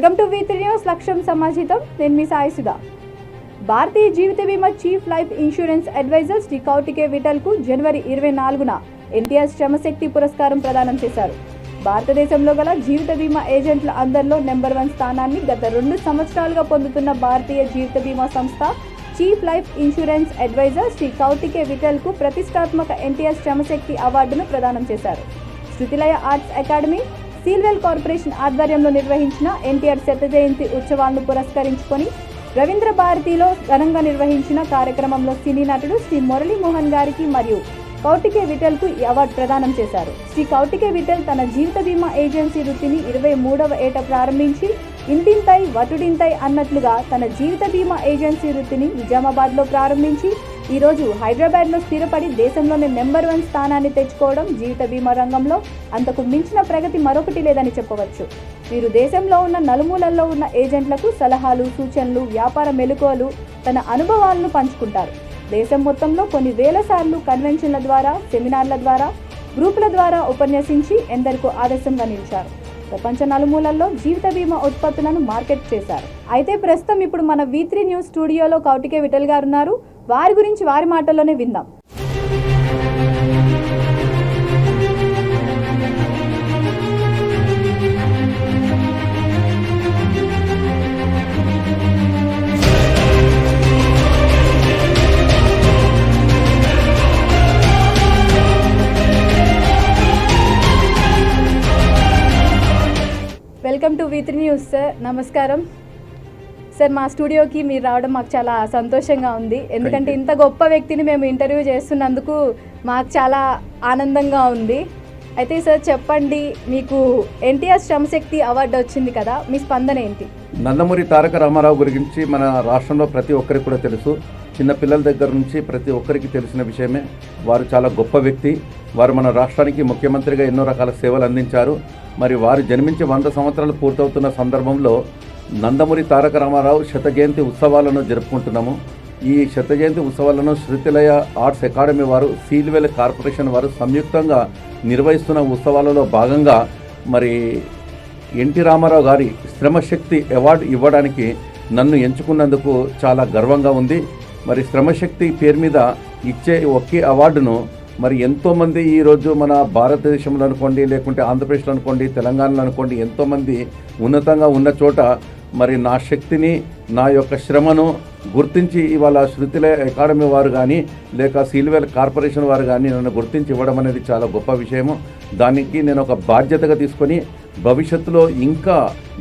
Welcome to V3 news లక్ష్యం సమాజితం. నేను మీ సాయి సుధా. భారతీయ జీవిత బీమా chief life insurance advisor Shri Kautike విఠల్కు జనవరి 24న ఎన్టీఆర్ శ్రమశక్తి పురస్కారం ప్రదానం చేశారు. భారతదేశంలో గల జీవిత బీమా ఏజెంట్ల అందరిలో నెంబర్ 1 స్థానాన్ని గత 2 సంవత్సరాలుగా పొందుతున్న భారతీయ జీవిత బీమా సంస్థ chief life insurance advisor Shri Kautike విఠల్కు ప్రతిష్టాత్మక ఎన్టీఆర్ శ్రమశక్తి అవార్డును ప్రదానం చేశారు. Shruthilaya arts academy, Sealwell corporation ఆధ్వర్యంలో నిర్వహించిన ఎన్టీఆర్ శత జయంతి ఉత్సవాలను పురస్కరించుకొని రవీంద్ర భారతిలో ఘనంగా నిర్వహించిన కార్యక్రమంలో సినీ నటుడు శ్రీ మురళీ మోహన్ గారికి మరియు కౌటికే విఠల్కు ఈ అవార్డు ప్రదానం చేశారు. శ్రీ కౌటికే విఠల్ తన జీవిత బీమా ఏజెన్సీ వృత్తిని 23వ ఏట ప్రారంభించి ఇంటింతై వటుడింతై అన్నట్లుగా తన జీవిత బీమా ఏజెన్సీ వృత్తిని నిజామాబాద్లో ప్రారంభించి ఈరోజు హైదరాబాద్లో స్థిరపడి దేశంలోనే నెంబర్ 1 స్థానాన్ని తెచ్చుకోవడం జీవిత బీమా రంగంలో అంతకు మించిన ప్రగతి మరొకటి లేదని చెప్పవచ్చు. వీరు దేశంలో ఉన్న నలుమూలల్లో ఉన్న ఏజెంట్లకు సలహాలు, సూచనలు, వ్యాపార మెలకువలు, తన అనుభవాలను పంచుకుంటారు. దేశం మొత్తంలో కొన్ని వేల సార్లు కన్వెన్షన్ల ద్వారా, సెమినార్ల ద్వారా, గ్రూపుల ద్వారా ఉపన్యసించి ఎందరికో ఆదర్శంగా నిలిచారు. ప్రపంచ నలుమూలల్లో జీవిత బీమా ఉత్పత్తులను మార్కెట్ చేశారు. అయితే ప్రస్తుతం ఇప్పుడు మన V3 న్యూస్ స్టూడియోలో కౌటికే విఠల్ గారు ఉన్నారు. వారి గురించి వారి మాటల్లోనే విందాం. Welcome to V3 news sir. నమస్కారం సార్. మా స్టూడియోకి మీరు రావడం మాకు చాలా సంతోషంగా ఉంది. ఎందుకంటే ఇంత గొప్ప వ్యక్తిని మేము ఇంటర్వ్యూ చేస్తున్నందుకు మాకు చాలా ఆనందంగా ఉంది. అయితే సార్ చెప్పండి, మీకు ఎన్టీఆర్ శ్రమశక్తి అవార్డు వచ్చింది కదా, మీ స్పందన ఏంటి? నందమూరి తారక రామారావు గురించి మన రాష్ట్రంలో ప్రతి ఒక్కరికి కూడా తెలుసు. చిన్నపిల్లల దగ్గర నుంచి ప్రతి ఒక్కరికి తెలిసిన విషయమే. వారు చాలా గొప్ప వ్యక్తి. వారు మన రాష్ట్రానికి ముఖ్యమంత్రిగా ఎన్నో రకాల సేవలు అందించారు. మరి వారు జన్మించి 100 సంవత్సరాలు పూర్తవుతున్న సందర్భంలో నందమూరి తారక రామారావు శత జయంతి ఉత్సవాలను జరుపుకుంటున్నాము. ఈ శత జయంతి ఉత్సవాలను శృతిలయ ఆర్ట్స్ అకాడమీ వారు, సీల్వెల్ కార్పొరేషన్ వారు సంయుక్తంగా నిర్వహిస్తున్న ఉత్సవాలలో భాగంగా మరి ఎన్టీ రామారావు గారి శ్రమశక్తి అవార్డు ఇవ్వడానికి నన్ను ఎంచుకున్నందుకు చాలా గర్వంగా ఉంది. మరి శ్రమశక్తి పేరు మీద ఇచ్చే ఒకే అవార్డును మరి ఎంతోమంది ఈరోజు మన భారతదేశంలో అనుకోండి, లేకుంటే ఆంధ్రప్రదేశ్లో అనుకోండి, తెలంగాణలో అనుకోండి, ఎంతోమంది ఉన్నతంగా ఉన్న చోట మరి నా శక్తిని, నా యొక్క శ్రమను గుర్తించి ఇవాళ శృతిలయ అకాడమీ వారు కానీ, లేక సీల్వెల్ కార్పొరేషన్ వారు కానీ నన్ను గుర్తించి ఇవ్వడం అనేది చాలా గొప్ప విషయము. దానికి నేను ఒక బాధ్యతగా తీసుకొని భవిష్యత్తులో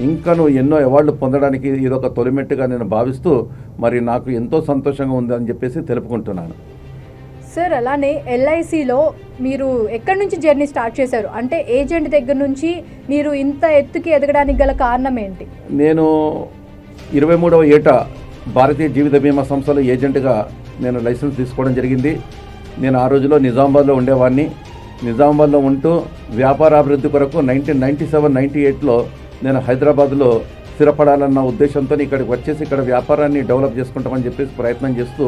ఇంకాను ఎన్నో అవార్డులు పొందడానికి ఇదొక తొలిమెట్టుగా నేను భావిస్తూ మరి నాకు ఎంతో సంతోషంగా ఉందని చెప్పేసి తెలుపుకుంటున్నాను. సార్, అలానే LICలో మీరు ఎక్కడి నుంచి జర్నీ స్టార్ట్ చేశారు? అంటే ఏజెంట్ దగ్గర నుంచి మీరు ఇంత ఎత్తుకి ఎదగడానికి గల కారణం ఏంటి? నేను 23వ ఏట భారతీయ జీవిత బీమా సంస్థలో ఏజెంట్గా నేను లైసెన్స్ తీసుకోవడం జరిగింది. నేను ఆ రోజులో నిజామాబాద్లో ఉండేవాడిని. నిజామాబాద్లో ఉంటూ వ్యాపారాభివృద్ధి కొరకు 1997-98లో నేను హైదరాబాద్లో స్థిరపడాలన్న ఉద్దేశంతో ఇక్కడికి వచ్చేసి ఇక్కడ వ్యాపారాన్ని డెవలప్ చేసుకుంటామని చెప్పేసి ప్రయత్నం చేస్తూ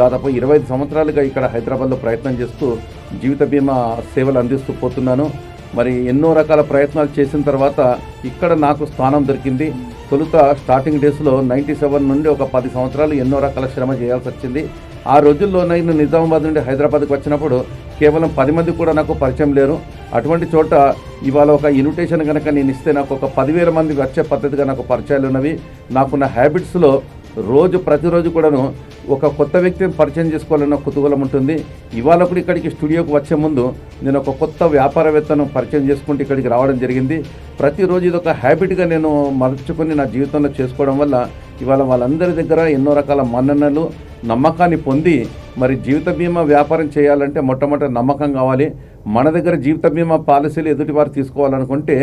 దాదాపు 25 సంవత్సరాలుగా ఇక్కడ హైదరాబాద్లో ప్రయత్నం చేస్తూ జీవిత బీమా సేవలు అందిస్తూ పోతున్నాను. మరి ఎన్నో రకాల ప్రయత్నాలు చేసిన తర్వాత ఇక్కడ నాకు స్థానం దొరికింది. తొలుత స్టార్టింగ్ డేస్లో 97 నుండి ఒక 10 సంవత్సరాలు ఎన్నో రకాల శ్రమ చేయాల్సి వచ్చింది. ఆ రోజుల్లో నేను నిజామాబాద్ నుండి హైదరాబాద్కి వచ్చినప్పుడు కేవలం 10 మంది కూడా నాకు పరిచయం లేరు. అటువంటి చోట ఇవాళ ఒక ఇన్విటేషన్ కనుక నేను ఇస్తే నాకు ఒక 10,000 మంది వచ్చే పద్ధతిగా నాకు పరిచయాలు ఉన్నవి. నాకున్న హ్యాబిట్స్లో ప్రతిరోజు కూడాను ఒక కొత్త వ్యక్తిని పరిచయం చేసుకోవాలన్న కుతూహలం ఉంటుంది. ఇవాళ కూడా ఇక్కడికి స్టూడియోకి వచ్చే ముందు నేను ఒక కొత్త వ్యాపారవేత్తను పరిచయం చేసుకుంటూ ఇక్కడికి రావడం జరిగింది. ప్రతిరోజు ఇది ఒక హ్యాబిట్గా నేను మలుచుకొని నా జీవితంలో చేసుకోవడం వల్ల ఇవాళ వాళ్ళందరి దగ్గర ఎన్నో రకాల మన్ననలు, నమ్మకాన్ని పొంది మరి జీవిత బీమా వ్యాపారం చేయాలంటే మొట్టమొదటి నమ్మకం కావాలి. మన దగ్గర జీవిత బీమా పాలసీలు ఎదుటివారు తీసుకోవాలనుకుంటే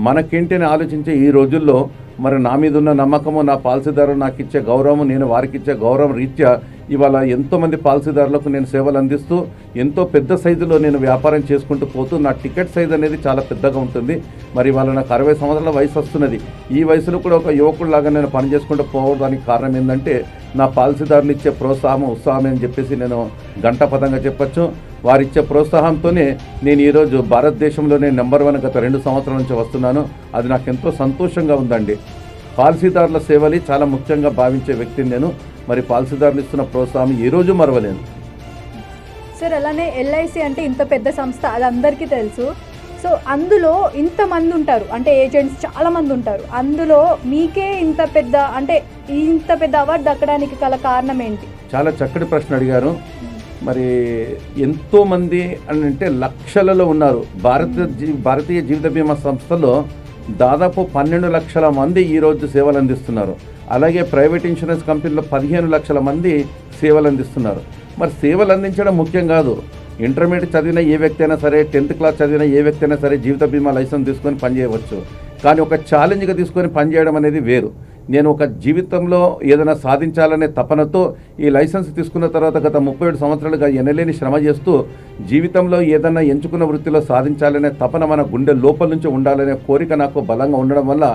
మనకేంటి అని ఆలోచించే ఈ రోజుల్లో మరి నా మీద ఉన్న నమ్మకము, నా పాలసీదారులు నాకు ఇచ్చే గౌరవము, నేను వారికి ఇచ్చే గౌరవం రీత్యా ఇవాళ ఎంతోమంది పాలసీదారులకు నేను సేవలు అందిస్తూ ఎంతో పెద్ద సైజులో నేను వ్యాపారం చేసుకుంటూ పోతూ నా టికెట్ సైజ్ అనేది చాలా పెద్దగా ఉంటుంది. మరి ఇవాళ నాకు 60 సంవత్సరాల వయసు వస్తున్నది. ఈ వయసులో కూడా ఒక యువకుడిలాగా నేను పని చేసుకుంటూ పోవడానికి కారణం ఏంటంటే నా పాలసీదారులు ఇచ్చే ఉత్సాహం అని చెప్పేసి నేను గంటాపదంగా చెప్పచ్చు. వారిచ్చే ప్రోత్సాహంతోనే నేను ఈరోజు భారతదేశంలోనే నెంబర్ 1 గత 2 సంవత్సరాల నుంచి వస్తున్నాను. అది నాకు ఎంతో సంతోషంగా ఉందండి. పాలసీదారుల సేవలు చాలా ముఖ్యంగా భావించే వ్యక్తిని నేను. మరి పాలసీదారులు ఇస్తున్న ప్రోత్సాహం ఈ రోజు మరవలేను. సార్ అలానే ఎల్ఐసి అంటే ఇంత పెద్ద సంస్థ, అది అందరికీ తెలుసు. సో అందులో ఇంతమంది ఉంటారు, అంటే ఏజెంట్స్ చాలామంది ఉంటారు. అందులో మీకే ఇంత పెద్ద అవార్డు దక్కడానికి గల కారణం ఏంటి? చాలా చక్కటి ప్రశ్న అడిగారు. మరి ఎంతోమంది అని అంటే లక్షలలో ఉన్నారు. భారతీయ జీవిత బీమా సంస్థలో దాదాపు 12 లక్షల మంది ఈరోజు సేవలు అందిస్తున్నారు. అలాగే ప్రైవేట్ ఇన్సూరెన్స్ కంపెనీలో 15 లక్షల మంది సేవలు అందిస్తున్నారు. మరి సేవలు అందించడం ముఖ్యం కాదు. ఇంటర్మీడియట్ చదివిన ఏ వ్యక్తి అయినా సరే, 10th క్లాస్ చదివిన ఏ వ్యక్తి అయినా సరే జీవిత బీమా లైసెన్స్ తీసుకొని పనిచేయవచ్చు. కానీ ఒక ఛాలెంజ్గా తీసుకొని పనిచేయడం అనేది వేరు. నేను ఒక జీవితంలో ఏదైనా సాధించాలనే తపనతో ఈ లైసెన్స్ తీసుకున్న తర్వాత గత 37 సంవత్సరాలుగా ఎనలేని శ్రమ చేస్తూ జీవితంలో ఏదైనా ఎంచుకున్న వృత్తిలో సాధించాలనే తపన మన గుండె లోపల నుంచి ఉండాలనే కోరిక నాకు బలంగా ఉండడం వల్ల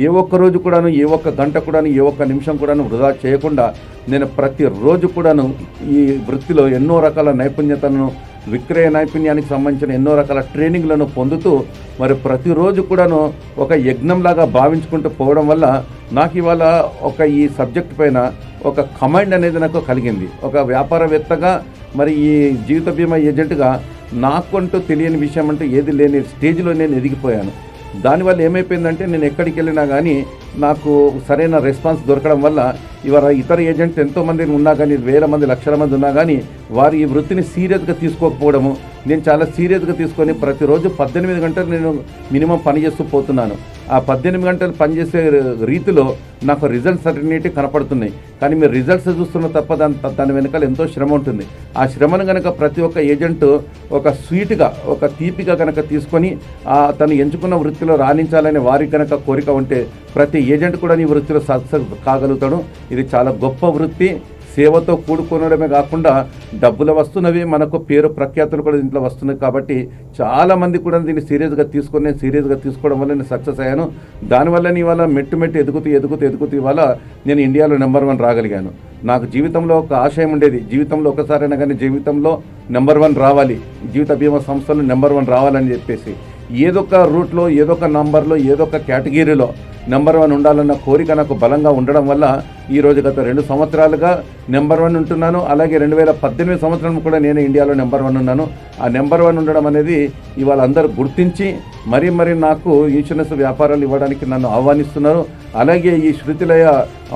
ఏ ఒక్క రోజు కూడాను, ఏ ఒక్క గంట కూడాను, ఏ ఒక్క నిమిషం కూడాను వృధా చేయకుండా నేను ప్రతిరోజు కూడాను ఈ వృత్తిలో ఎన్నో రకాల నైపుణ్యతలను, విక్రయ నైపుణ్యానికి సంబంధించిన ఎన్నో రకాల ట్రైనింగ్లను పొందుతూ మరి ప్రతిరోజు కూడాను ఒక యజ్ఞంలాగా భావించుకుంటూ పోవడం వల్ల నాకు ఇవాళ ఈ సబ్జెక్ట్ పైన ఒక కమాండ్ అనేది నాకు కలిగింది. ఒక వ్యాపారవేత్తగా మరి ఈ జీవిత బీమా ఏజెంట్గా నాకంటూ తెలియని విషయం అంటూ ఏది లేని స్టేజ్లో నేను ఎదిగిపోయాను. దానివల్ల ఏమైపోయిందంటే నేను ఎక్కడికి వెళ్ళినా కానీ నాకు సరైన రెస్పాన్స్ దొరకడం వల్ల ఇవాళ ఇతర ఏజెంట్స్ ఎంతోమంది ఉన్నా కానీ, వేల మంది, లక్షల మంది ఉన్నా కానీ వారు ఈ వృత్తిని సీరియస్గా తీసుకోకపోవడము, నేను చాలా సీరియస్గా తీసుకొని ప్రతిరోజు 18 గంటలు నేను మినిమం పనిచేస్తూ పోతున్నాను. ఆ 18 గంటలు పనిచేసే రీతిలో నాకు రిజల్ట్స్ అన్నిటి కనపడుతున్నాయి. కానీ మీరు రిజల్ట్స్ చూస్తున్న తప్ప దాని వెనకాల ఎంతో శ్రమ ఉంటుంది. ఆ శ్రమను కనుక ప్రతి ఒక్క ఏజెంట్ ఒక స్వీట్గా, ఒక తీపిగా కనుక తీసుకొని తను ఎంచుకున్న వృత్తిలో రాణించాలనే వారికి కనుక కోరిక ఉంటే ప్రతి ఏజెంట్ కూడా ఈ వృత్తిలో సక్సెస్ కాగలుగుతాడు. ఇది చాలా గొప్ప వృత్తి. సేవతో కూడుకోవడమే కాకుండా డబ్బులు వస్తున్నవి, మనకు పేరు ప్రఖ్యాతులు కూడా దీంట్లో వస్తున్నాయి. కాబట్టి చాలామంది కూడా దీన్ని సీరియస్గా తీసుకొని నేను సీరియస్గా తీసుకోవడం వల్ల నేను సక్సెస్ అయ్యాను. దానివల్ల ఇవాళ మెట్టు ఎదుగుతూ ఇవాళ నేను ఇండియాలో నెంబర్ 1 రాగలిగాను. నాకు జీవితంలో ఒక ఆశయం ఉండేది, జీవితంలో ఒకసారైనా కానీ జీవితంలో నెంబర్ 1 రావాలి, జీవిత బీమా సంస్థలు నెంబర్ 1 రావాలని చెప్పేసి ఏదొక రూట్లో, ఏదొక నంబర్లో, ఏదొక కేటగిరీలో నెంబర్ 1 ఉండాలన్న కోరిక నాకు బలంగా ఉండడం వల్ల ఈరోజు గత 2 సంవత్సరాలుగా నెంబర్ 1 ఉంటున్నాను. అలాగే 2018 సంవత్సరం కూడా నేను ఇండియాలో నెంబర్ 1 ఉన్నాను. ఆ నెంబర్ 1 ఉండడం అనేది ఇవాళ అందరూ గుర్తించి మరీ నాకు ఇన్సూరెన్స్ వ్యాపారాలు ఇవ్వడానికి నన్ను ఆహ్వానిస్తున్నారు. అలాగే ఈ శృతిలయ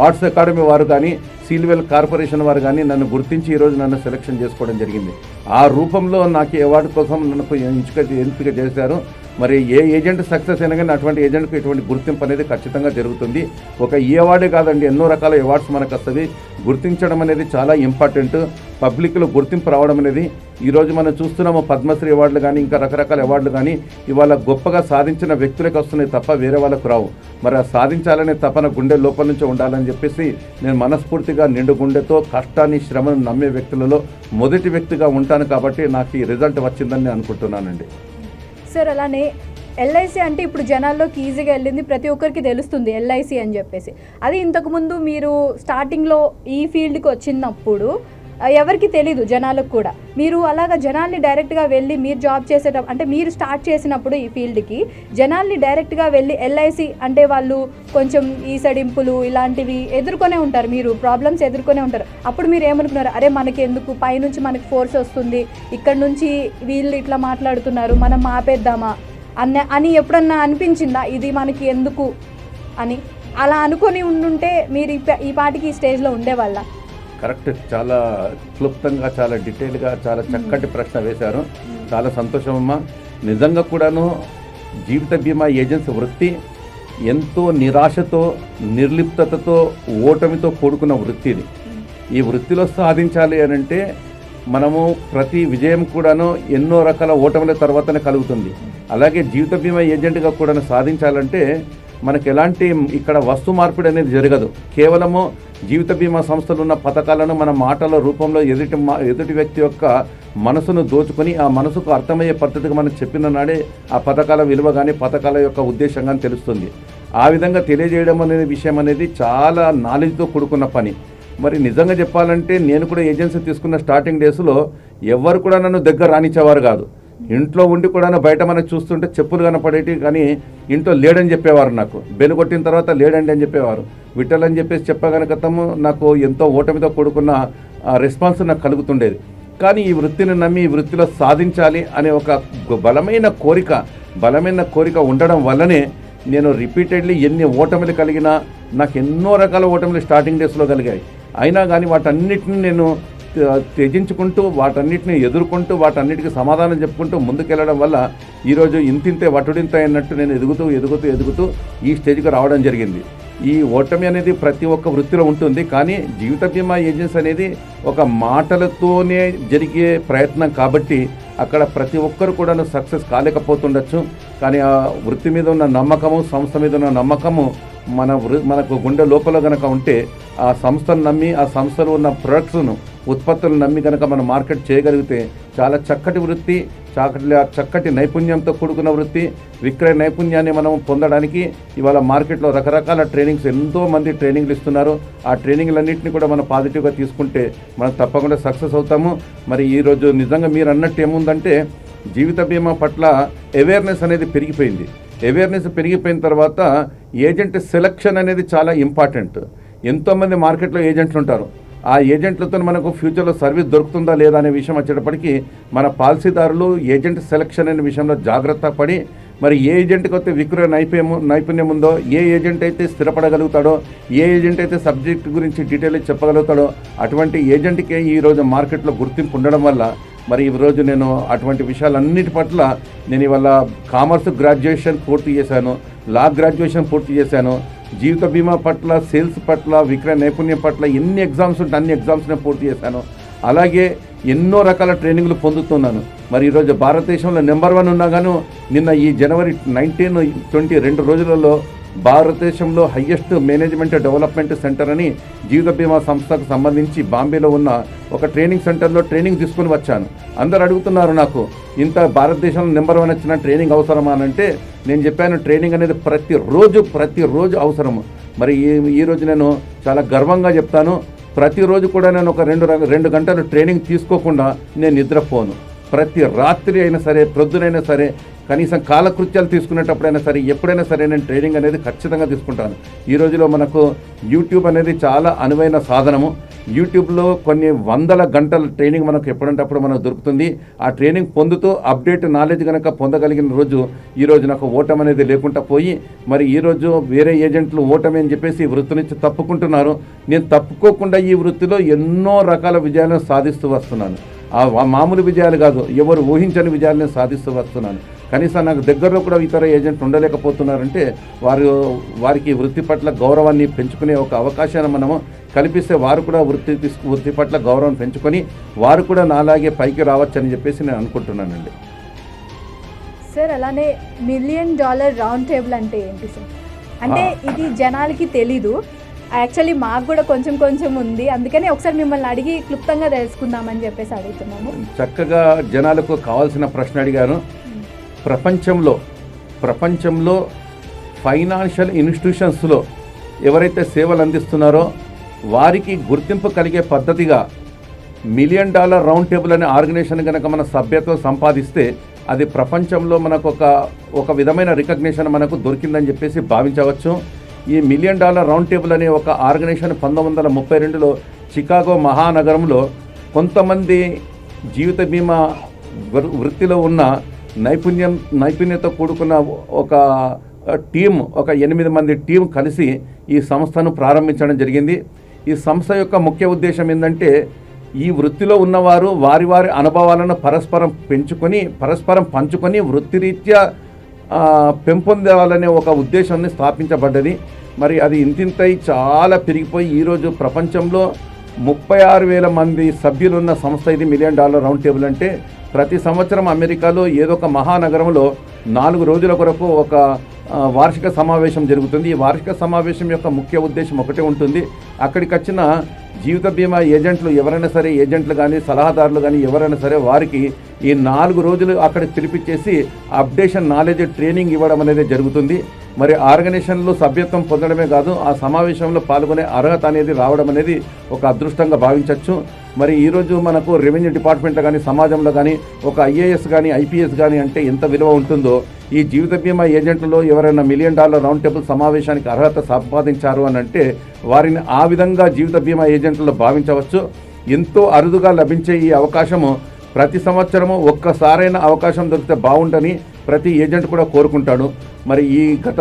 ఆర్ట్స్ అకాడమీ వారు కానీ, సీల్వెల్ కార్పొరేషన్ వారు కానీ నన్ను గుర్తించి ఈరోజు నన్ను సెలెక్షన్ చేసుకోవడం జరిగింది. ఆ రూపంలో నాకు అవార్డు కోసం నాకు ఎంపిక చేశారు. మరి ఏ ఏజెంట్ సక్సెస్ అయినా కానీ అటువంటి ఏజెంట్కి ఇటువంటి గుర్తింపు అనేది ఖచ్చితంగా జరుగుతుంది. ఒక ఈ అవార్డే కాదండి, ఎన్నో రకాల అవార్డ్స్ మనకు వస్తుంది. గుర్తించడం అనేది చాలా ఇంపార్టెంట్. పబ్లిక్లో గుర్తింపు రావడం అనేది ఈరోజు మనం చూస్తున్నాము. పద్మశ్రీ అవార్డులు కానీ, ఇంకా రకరకాల అవార్డులు కానీ ఇవాళ గొప్పగా సాధించిన వ్యక్తులకు వస్తున్నాయి తప్ప వేరే వాళ్ళకు రావు. మరి ఆ సాధించాలనే తపన గుండె లోపల నుంచి ఉండాలని చెప్పేసి నేను మనస్ఫూర్తిగా నిండు గుండెతో కష్టాన్ని, శ్రమను నమ్మే వ్యక్తులలో మొదటి వ్యక్తిగా ఉంటాను. కాబట్టి నాకు ఈ రిజల్ట్ వచ్చిందని నేను అనుకుంటున్నానండి. సార్ అలానే ఎల్ఐసి అంటే ఇప్పుడు జనాల్లోకి ఈజీగా వెళ్ళింది, ప్రతి ఒక్కరికి తెలుస్తుంది ఎల్ఐసి అని చెప్పేసి. అది ఇంతకుముందు మీరు స్టార్టింగ్లో ఈ ఫీల్డ్కి వచ్చినప్పుడు ఎవరికి తెలీదు, జనాలకు కూడా. మీరు అలాగా జనాల్ని డైరెక్ట్గా వెళ్ళి మీరు జాబ్ చేసేటప్పుడు, అంటే మీరు స్టార్ట్ చేసినప్పుడు ఈ ఫీల్డ్కి జనాల్ని డైరెక్ట్గా వెళ్ళి ఎల్ఐసి అంటే వాళ్ళు కొంచెం ఈసడింపులు ఇలాంటివి ఎదుర్కొనే ఉంటారు, మీరు ప్రాబ్లమ్స్ ఎదుర్కొనే ఉంటారు. అప్పుడు మీరు ఏమనుకున్నారు, అరే మనకి ఎందుకు, పైనుంచి మనకి ఫోర్స్ వస్తుంది, ఇక్కడ నుంచి వీళ్ళు ఇట్లా మాట్లాడుతున్నారు, మనం ఆపేద్దామా అని ఎప్పుడన్నా అనిపించిందా, ఇది మనకి ఎందుకు అని? అలా అనుకొని ఉండుంటే మీరు ఈ పాటికి ఈ స్టేజ్లో ఉండేవాళ్ళ? కరెక్ట్, చాలా క్లుప్తంగా, చాలా డీటెయిల్గా, చాలా చక్కటి ప్రశ్న వేశారు. చాలా సంతోషమమ్మా. నిజంగా కూడాను జీవిత బీమా ఏజెన్సీ వృత్తి ఎంతో నిరాశతో, నిర్లిప్తతతో, ఓటమితో కూడుకున్న వృత్తి ఇది. ఈ వృత్తిలో సాధించాలి అని అంటే మనము ప్రతి విజయం కూడాను ఎన్నో రకాల ఓటముల తర్వాతనే కలుగుతుంది. అలాగే జీవిత బీమా ఏజెంట్గా కూడా సాధించాలంటే మనకు ఎలాంటి ఇక్కడ వస్తు మార్పిడి అనేది జరగదు. కేవలము జీవిత బీమా సంస్థలు ఉన్న పథకాలను మన మాటల రూపంలో ఎదుటి వ్యక్తి యొక్క మనసును దోచుకొని ఆ మనసుకు అర్థమయ్యే పద్ధతిగా మనం చెప్పిన నాడే ఆ పథకాల విలువ కానీ, పథకాల యొక్క ఉద్దేశం కానీ తెలుస్తుంది. ఆ విధంగా తెలియజేయడం అనే విషయం అనేది చాలా నాలెడ్జ్తో కూడుకున్న పని. మరి నిజంగా చెప్పాలంటే నేను కూడా ఏజెన్సీ తీసుకున్న స్టార్టింగ్ డేస్లో ఎవరు కూడా నన్ను దగ్గర రానిచ్చేవారు కాదు. ఇంట్లో ఉండి కూడా బయట మనకు చూస్తుంటే చెప్పులు కనపడేటి, కానీ ఇంట్లో లేడని చెప్పేవారు. నాకు బెలు కొట్టిన తర్వాత లేడండి అని చెప్పేవారు. విఠల్ అని చెప్పేసి చెప్పగనకతము నాకు ఎంతో ఓటమితో కూడుకున్న రెస్పాన్స్ నాకు కలుగుతుండేది. కానీ ఈ వృత్తిని నమ్మి ఈ వృత్తిలో సాధించాలి అనే ఒక బలమైన కోరిక ఉండడం వల్లనే నేను రిపీటెడ్లీ ఎన్ని ఓటమిలు కలిగినా, నాకు ఎన్నో రకాల ఓటమిలు స్టార్టింగ్ డేస్లో కలిగాయి. అయినా కానీ వాటన్నిటిని నేను త్యజించుకుంటూ, వాటన్నిటిని ఎదుర్కొంటూ, వాటన్నిటికీ సమాధానం చెప్పుకుంటూ ముందుకెళ్ళడం వల్ల ఈరోజు ఇంతింతే వటుడింత అన్నట్టు నేను ఎదుగుతూ ఈ స్టేజ్కి రావడం జరిగింది. ఈ ఓటమి అనేది ప్రతి ఒక్క వృత్తిలో ఉంటుంది. కానీ జీవిత బీమా ఏజెన్సీ అనేది ఒక మాటలతోనే జరిగే ప్రయత్నం కాబట్టి అక్కడ ప్రతి ఒక్కరు కూడా సక్సెస్ కాలేకపోతుండొచ్చు. కానీ ఆ వృత్తి మీద ఉన్న నమ్మకము, సంస్థ మీద ఉన్న నమ్మకము మనకు గుండె లోపల కనుక ఉంటే, ఆ సంస్థను నమ్మి, ఆ సంస్థలో ఉన్న ప్రొడక్ట్స్ను, ఉత్పత్తులను నమ్మి కనుక మనం మార్కెట్ చేయగలిగితే చాలా చక్కటి వృత్తి, చక్కటి నైపుణ్యంతో కూడుకున్న వృత్తి. విక్రయ నైపుణ్యాన్ని మనం పొందడానికి ఇవాళ మార్కెట్లో రకరకాల ట్రైనింగ్స్, ఎంతోమంది ట్రైనింగ్లు ఇస్తున్నారు. ఆ ట్రైనింగ్లన్నింటినీ కూడా మనం పాజిటివ్గా తీసుకుంటే మనం తప్పకుండా సక్సెస్ అవుతాము. మరి ఈరోజు నిజంగా మీరు అన్నట్టు ఏముందంటే, జీవిత బీమా పట్ల అవేర్నెస్ అనేది పెరిగిపోయింది. అవేర్నెస్ పెరిగిపోయిన తర్వాత ఏజెంట్ సెలక్షన్ అనేది చాలా ఇంపార్టెంట్. ఎంతోమంది మార్కెట్లో ఏజెంట్లు ఉంటారు. ఆ ఏజెంట్లతో మనకు ఫ్యూచర్లో సర్వీస్ దొరుకుతుందా లేదా అనే విషయం వచ్చేటప్పటికి మన పాలసీదారులు ఏజెంట్ సెలక్షన్ అనే విషయంలో జాగ్రత్త పడి, మరి ఏ ఏజెంట్కి అయితే విక్రయ నైపుణ్యం ఉందో, ఏ ఏజెంట్ అయితే స్థిరపడగలుగుతాడో, ఏ ఏజెంట్ అయితే సబ్జెక్ట్ గురించి డీటెయిల్ చెప్పగలుగుతాడో, అటువంటి ఏజెంట్కే ఈరోజు మార్కెట్లో గుర్తింపు ఉండడం వల్ల మరి ఈరోజు నేను అటువంటి విషయాలన్నిటి పట్ల నేను ఇవాళ కామర్స్ గ్రాడ్యుయేషన్ పూర్తి చేశాను, లా గ్రాడ్యుయేషన్ పూర్తి చేశాను, జీవిత బీమా పట్ల, సేల్స్ పట్ల, విక్రయ నైపుణ్యం పట్ల ఎన్ని ఎగ్జామ్స్ ఉంటే అన్ని ఎగ్జామ్స్ని పూర్తి చేశాను. అలాగే ఎన్నో రకాల ట్రైనింగ్లు పొందుతున్నాను. మరి ఈరోజు భారతదేశంలో నెంబర్ 1 ఉన్నా గాను నిన్న ఈ జనవరి 19, 20 2 రోజులలో భారతదేశంలో హయ్యెస్ట్ మేనేజ్మెంట్ డెవలప్మెంట్ సెంటర్ అని జీవిత బీమా సంస్థకు సంబంధించి బాంబేలో ఉన్న ఒక ట్రైనింగ్ సెంటర్లో ట్రైనింగ్ తీసుకుని వచ్చాను. అందరు అడుగుతున్నారు నాకు, ఇంత భారతదేశంలో నెంబర్ 1 వచ్చిన ట్రైనింగ్ అవసరమా అని అంటే నేను చెప్పాను, ట్రైనింగ్ అనేది ప్రతిరోజు అవసరము. మరి ఈరోజు నేను చాలా గర్వంగా చెప్తాను, ప్రతిరోజు కూడా నేను ఒక 2 గంటలు ట్రైనింగ్ తీసుకోకుండా నేను నిద్రపోను. ప్రతి రాత్రి అయినా సరే, ప్రొద్దునైనా సరే, కనీసం కాలకృత్యాలు తీసుకునేటప్పుడైనా సరే, ఎప్పుడైనా సరే నేను ట్రైనింగ్ అనేది ఖచ్చితంగా తీసుకుంటాను. ఈ రోజులో మనకు యూట్యూబ్ అనేది చాలా అనువైన సాధనము. యూట్యూబ్లో కొన్ని వందల గంటల ట్రైనింగ్ మనకు ఎప్పుడంటప్పుడు మనకు దొరుకుతుంది. ఆ ట్రైనింగ్ పొందుతూ అప్డేట్ నాలెడ్జ్ కనుక పొందగలిగిన రోజు ఈరోజు నాకు ఓటమి అనేది లేకుండా పోయి, మరి ఈరోజు వేరే ఏజెంట్లు ఓటమి అని చెప్పేసి ఈ వృత్తి నుంచి తప్పుకుంటున్నారు. నేను తప్పుకోకుండా ఈ వృత్తిలో ఎన్నో రకాల విజయాలను సాధిస్తూ వస్తున్నాను. ఆ మామూలు విజయాలు కాదు, ఎవరు ఊహించని విజయాలను సాధిస్తూ వస్తున్నాను. కనీసం నాకు దగ్గరలో కూడా ఇతర ఏజెంట్లు ఉండలేకపోతున్నారంటే వారికి వృత్తి పట్ల గౌరవాన్ని పెంచుకునే ఒక అవకాశాన్ని మనము కల్పిస్తే వారు కూడా వృత్తి పట్ల గౌరవం పెంచుకొని వారు కూడా నాలాగే పైకి రావచ్చని చెప్పేసి నేను అనుకుంటున్నానండి. సార్, అలానే $1 మిలియన్ రౌండ్ టేబుల్ అంటే ఏంటి సార్? అంటే ఇది జనాలకి తెలీదు. యాక్చువల్లీ మాకు కూడా కొంచెం ఉంది. అందుకని ఒకసారి మిమ్మల్ని అడిగి క్లుప్తంగా తెలుసుకుందామని చెప్పేసి అడుగుతున్నాము. చక్కగా జనాలకు కావాల్సిన ప్రశ్న అడిగాను. ప్రపంచంలో ఫైనాన్షియల్ ఇన్స్టిట్యూషన్స్లో ఎవరైతే సేవలు అందిస్తున్నారో వారికి గుర్తింపు కలిగే పద్ధతిగా $1 మిలియన్ రౌండ్ టేబుల్ అనే ఆర్గనైజేషన్ కనుక మన సభ్యత్వం సంపాదిస్తే అది ప్రపంచంలో మనకు ఒక విధమైన రికగ్నిషన్ మనకు దొరికిందని చెప్పేసి భావించవచ్చు. ఈ $1 మిలియన్ రౌండ్ టేబుల్ అనే ఒక ఆర్గనైజేషన్ 1932లో చికాగో మహానగరంలో కొంతమంది జీవిత బీమా వృత్తిలో ఉన్న నైపుణ్యతో కూడుకున్న ఒక టీం, ఒక 8 మంది టీం కలిసి ఈ సంస్థను ప్రారంభించడం జరిగింది. ఈ సంస్థ యొక్క ముఖ్య ఉద్దేశం ఏంటంటే, ఈ వృత్తిలో ఉన్నవారు వారి అనుభవాలను పరస్పరం పంచుకొని వృత్తిరీత్యా పెంపొందాలనే ఒక ఉద్దేశాన్ని స్థాపించబడ్డది. మరి అది ఇంతింతై చాలా పెరిగిపోయి ఈరోజు ప్రపంచంలో 36,000 మంది సభ్యులున్న సంస్థ ఇది $1 మిలియన్ రౌండ్ టేబుల్ అంటే. ప్రతి సంవత్సరం అమెరికాలో ఏదో ఒక మహానగరంలో 4 రోజుల కొరకు ఒక వార్షిక సమావేశం జరుగుతుంది. ఈ వార్షిక సమావేశం యొక్క ముఖ్య ఉద్దేశం ఒకటే ఉంటుంది. అక్కడికి వచ్చిన జీవిత బీమా ఏజెంట్లు ఎవరైనా సరే, ఏజెంట్లు కానీ సలహాదారులు కానీ ఎవరైనా సరే, వారికి ఈ 4 రోజులు అక్కడికి పిలిపించేసి అప్డేషన్ నాలెడ్జ్ ట్రైనింగ్ ఇవ్వడం అనేది జరుగుతుంది. మరి ఆర్గనైజేషన్లో సభ్యత్వం పొందడమే కాదు, ఆ సమావేశంలో పాల్గొనే అర్హత అనేది రావడం అనేది ఒక అదృష్టంగా భావించవచ్చు. మరి ఈరోజు మనకు రెవెన్యూ డిపార్ట్మెంట్లో కానీ సమాజంలో కానీ ఒక ఐఏఎస్ కానీ ఐపీఎస్ కానీ అంటే ఎంత విలువ ఉంటుందో ఈ జీవిత బీమా ఏజెంట్లలో ఎవరైనా $1 మిలియన్ రౌండ్ టేబుల్ సమావేశానికి అర్హత సంపాదించారు అని అంటే వారిని ఆ విధంగా జీవిత బీమా ఏజెంట్లలో భావించవచ్చు. ఎంతో అరుదుగా లభించే ఈ అవకాశము ప్రతి సంవత్సరము ఒక్కసారైనా అవకాశం దొరికితే బాగుండని ప్రతి ఏజెంట్ కూడా కోరుకుంటాడు. మరి ఈ గత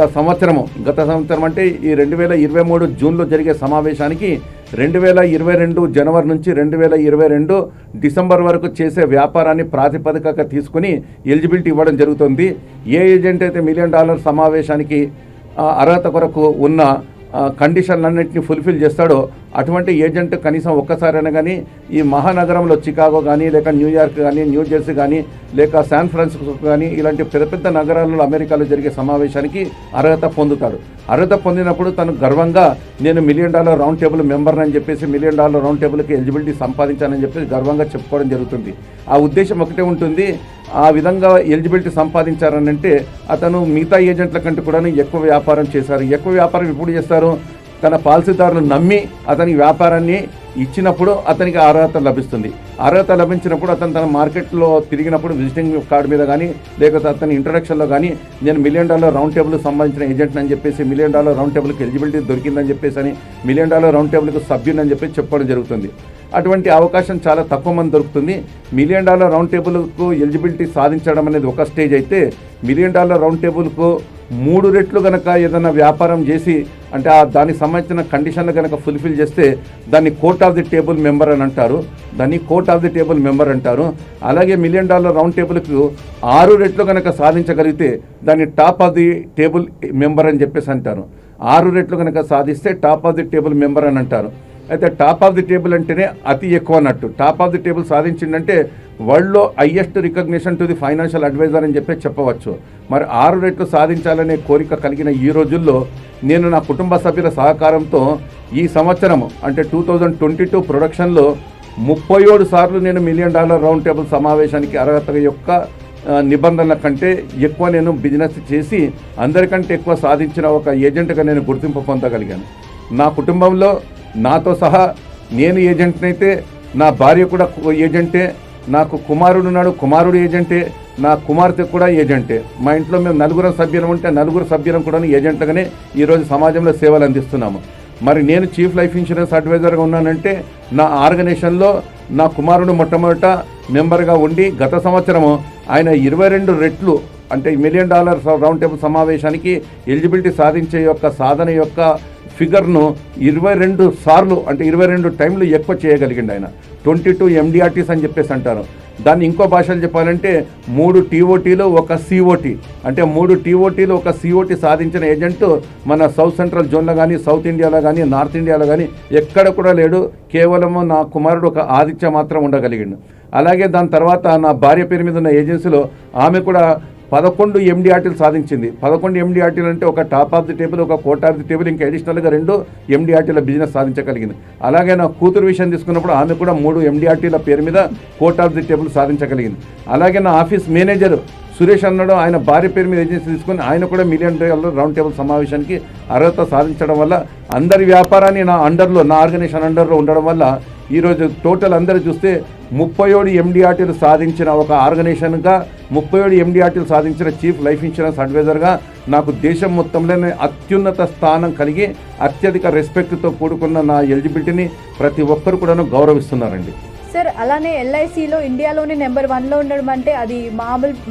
సంవత్సరం అంటే ఈ 2023 జూన్లో జరిగే సమావేశానికి 2022 జనవరి నుంచి 2022 డిసెంబర్ వరకు చేసే వ్యాపారాన్ని ప్రాతిపదికగా తీసుకుని ఎలిజిబిలిటీ ఇవ్వడం జరుగుతుంది. ఏ ఏజెంట్ అయితే $1 మిలియన్ సమావేశానికి అర్హత కొరకు ఉన్న కండిషన్లన్నింటినీ ఫుల్ఫిల్ చేస్తాడో అటువంటి ఏజెంట్ కనీసం ఒక్కసారైనా కానీ ఈ మహానగరంలో చికాగో కానీ లేక న్యూయార్క్ కానీ న్యూజెర్సీ కానీ లేక శాన్ ఫ్రాన్సిస్కో కానీ ఇలాంటి పెద్ద పెద్ద నగరాల్లో అమెరికాలో జరిగే సమావేశానికి అర్హత పొందుతాడు. అర్హత పొందినప్పుడు తను గర్వంగా నేను $1 మిలియన్ రౌండ్ టేబుల్ మెంబర్ అని చెప్పేసి $1 మిలియన్ రౌండ్ టేబుల్కి ఎలిజిబిలిటీ సంపాదించానని చెప్పేసి గర్వంగా చెప్పుకోవడం జరుగుతుంది. ఆ ఉద్దేశం ఒకటే ఉంటుంది. ఆ విధంగా ఎలిజిబిలిటీ సంపాదించారనంటే అతను మిగతా ఏజెంట్ల కంటే కూడా ఎక్కువ వ్యాపారం చేశారు. ఎక్కువ వ్యాపారం ఎప్పుడు చేస్తారు? తన పాలసీదారులు నమ్మి అతని వ్యాపారాన్ని ఇచ్చినప్పుడు అతనికి అర్హత లభిస్తుంది. అర్హత లభించినప్పుడు అతను తన మార్కెట్లో తిరిగినప్పుడు విజిటింగ్ కార్డు మీద కానీ లేకపోతే అతని ఇంట్రడక్షన్లో కానీ నేను $1 మిలియన్ రౌండ్ టేబుల్ సంబంధించిన ఏజెంట్ అని చెప్పేసి $1 మిలియన్ రౌండ్ టేబుల్కి ఎలిజిబిలిటీ దొరికిందని చెప్పేసి అని $1 మిలియన్ రౌండ్ టేబుల్కి సభ్యుని అని చెప్పి చెప్పడం జరుగుతుంది. అటువంటి అవకాశం చాలా తక్కువ మంది దొరుకుతుంది. $1 మిలియన్ రౌండ్ టేబుల్కు ఎలిజిబిలిటీ సాధించడం అనేది ఒక స్టేజ్ అయితే $1 మిలియన్ రౌండ్ టేబుల్కు 3 రెట్లు కనుక ఏదైనా వ్యాపారం చేసి అంటే దానికి సంబంధించిన కండిషన్లు కనుక ఫుల్ఫిల్ చేస్తే దాన్ని court of the table member అని అంటారు. అలాగే $1 మిలియన్ రౌండ్ టేబుల్కు 6 రెట్లు కనుక సాధించగలిగితే దాన్ని top of the table member అని చెప్పేసి అంటారు. 6 రెట్లు కనుక సాధిస్తే top of the table member అని అంటారు. అయితే టాప్ ఆఫ్ ది టేబుల్ అంటేనే అతి ఎక్కువ అన్నట్టు. టాప్ ఆఫ్ ది టేబుల్ సాధించిందంటే వరల్డ్లో highest recognition to the financial advisor అని చెప్పి చెప్పవచ్చు. మరి 6 రెట్లు సాధించాలనే కోరిక కలిగిన ఈ రోజుల్లో నేను నా కుటుంబ సభ్యుల సహకారంతో ఈ సంవత్సరం అంటే 2022 ప్రొడక్షన్లో 37 సార్లు నేను $1 మిలియన్ రౌండ్ టేబుల్ సమావేశానికి అర్హత యొక్క నిబంధనల కంటే ఎక్కువ నేను బిజినెస్ చేసి అందరికంటే ఎక్కువ సాధించిన ఒక ఏజెంట్గా నేను గుర్తింపు పొందగలిగాను. నా కుటుంబంలో నాతో సహా నేను ఏజెంట్నైతే నా భార్య కూడా ఏజెంటే, నాకు కుమారుడు ఉన్నాడు, కుమారుడు ఏజెంటే, నా కుమార్తె కూడా ఏజెంటే. మా ఇంట్లో మేము 4 సభ్యులం ఉంటే 4 సభ్యులం కూడా ఏజెంట్గానే ఈరోజు సమాజంలో సేవలు అందిస్తున్నాము. మరి నేను చీఫ్ లైఫ్ ఇన్సూరెన్స్ అడ్వైజర్గా ఉన్నానంటే నా ఆర్గనైజేషన్లో నా కుమారుడు మొట్టమొదట మెంబర్గా ఉండి గత సంవత్సరము ఆయన 22 రెట్లు అంటే $1 మిలియన్ రౌండ్ టేబుల్ సమావేశానికి ఎలిజిబిలిటీ సాధించే యొక్క సాధన యొక్క ఫిగర్ను 22 సార్లు అంటే 22 టైంలు ఎక్కువ చేయగలిగిండు ఆయన. 22 MDRTs అని చెప్పేసి అంటారు. దాన్ని ఇంకో భాషలో చెప్పాలంటే 3 TOTలు 1 COT అంటే 3 TOTలు 1 COT సాధించిన ఏజెంట్ మన సౌత్ సెంట్రల్ జోన్లో కానీ సౌత్ ఇండియాలో కానీ నార్త్ ఇండియాలో కానీ ఎక్కడ కూడా లేడు. కేవలము నా కుమారుడు ఒక ఆదిత్య మాత్రం ఉండగలిగిండు. అలాగే దాని తర్వాత నా భార్య పేరు మీద ఉన్న ఏజెన్సీలో ఆమె కూడా 11 MDRTలు సాధించింది. 11 MDRTలు అంటే ఒక టాప్ ఆఫ్ ది టేబుల్, ఒక కోర్ట్ ఆఫ్ ది టేబుల్, ఇంకా అడిషనల్గా 2 MDRTల బిజినెస్ సాధించగలిగింది. అలాగే నా కూతురు విషయం తీసుకున్నప్పుడు ఆమె కూడా 3 MDRTల పేరు మీద కోర్ట్ ఆఫ్ ది టేబుల్ సాధించగలిగింది. అలాగే నా ఆఫీస్ మేనేజర్ సురేష్ అన్నాడు, ఆయన భార్య పేరు మీద ఏజెన్సీ తీసుకుని ఆయన కూడా $1 మిలియన్ రౌండ్ టేబుల్ సమావేశానికి అర్హత సాధించడం వల్ల అందరి వ్యాపారాన్ని నా ఆర్గనైజేషన్ అండర్లో ఉండడం వల్ల ఈరోజు టోటల్ అందరూ చూస్తే 37 MDRTలు సాధించిన ఒక ఆర్గనైజేషన్గా 37 MDRTలు సాధించిన చీఫ్ లైఫ్ ఇన్సూరెన్స్ అడ్వైజర్గా నాకు దేశం మొత్తంలోనే అత్యున్నత స్థానం కలిగి అత్యధిక రెస్పెక్ట్తో కూడుకున్న నా ఎలిజిబిలిటీని ప్రతి ఒక్కరు కూడా గౌరవిస్తున్నారండి. సార్ అలానే ఎల్ఐసిలో ఇండియాలోనే నెంబర్ 1లో ఉండడం అంటే అది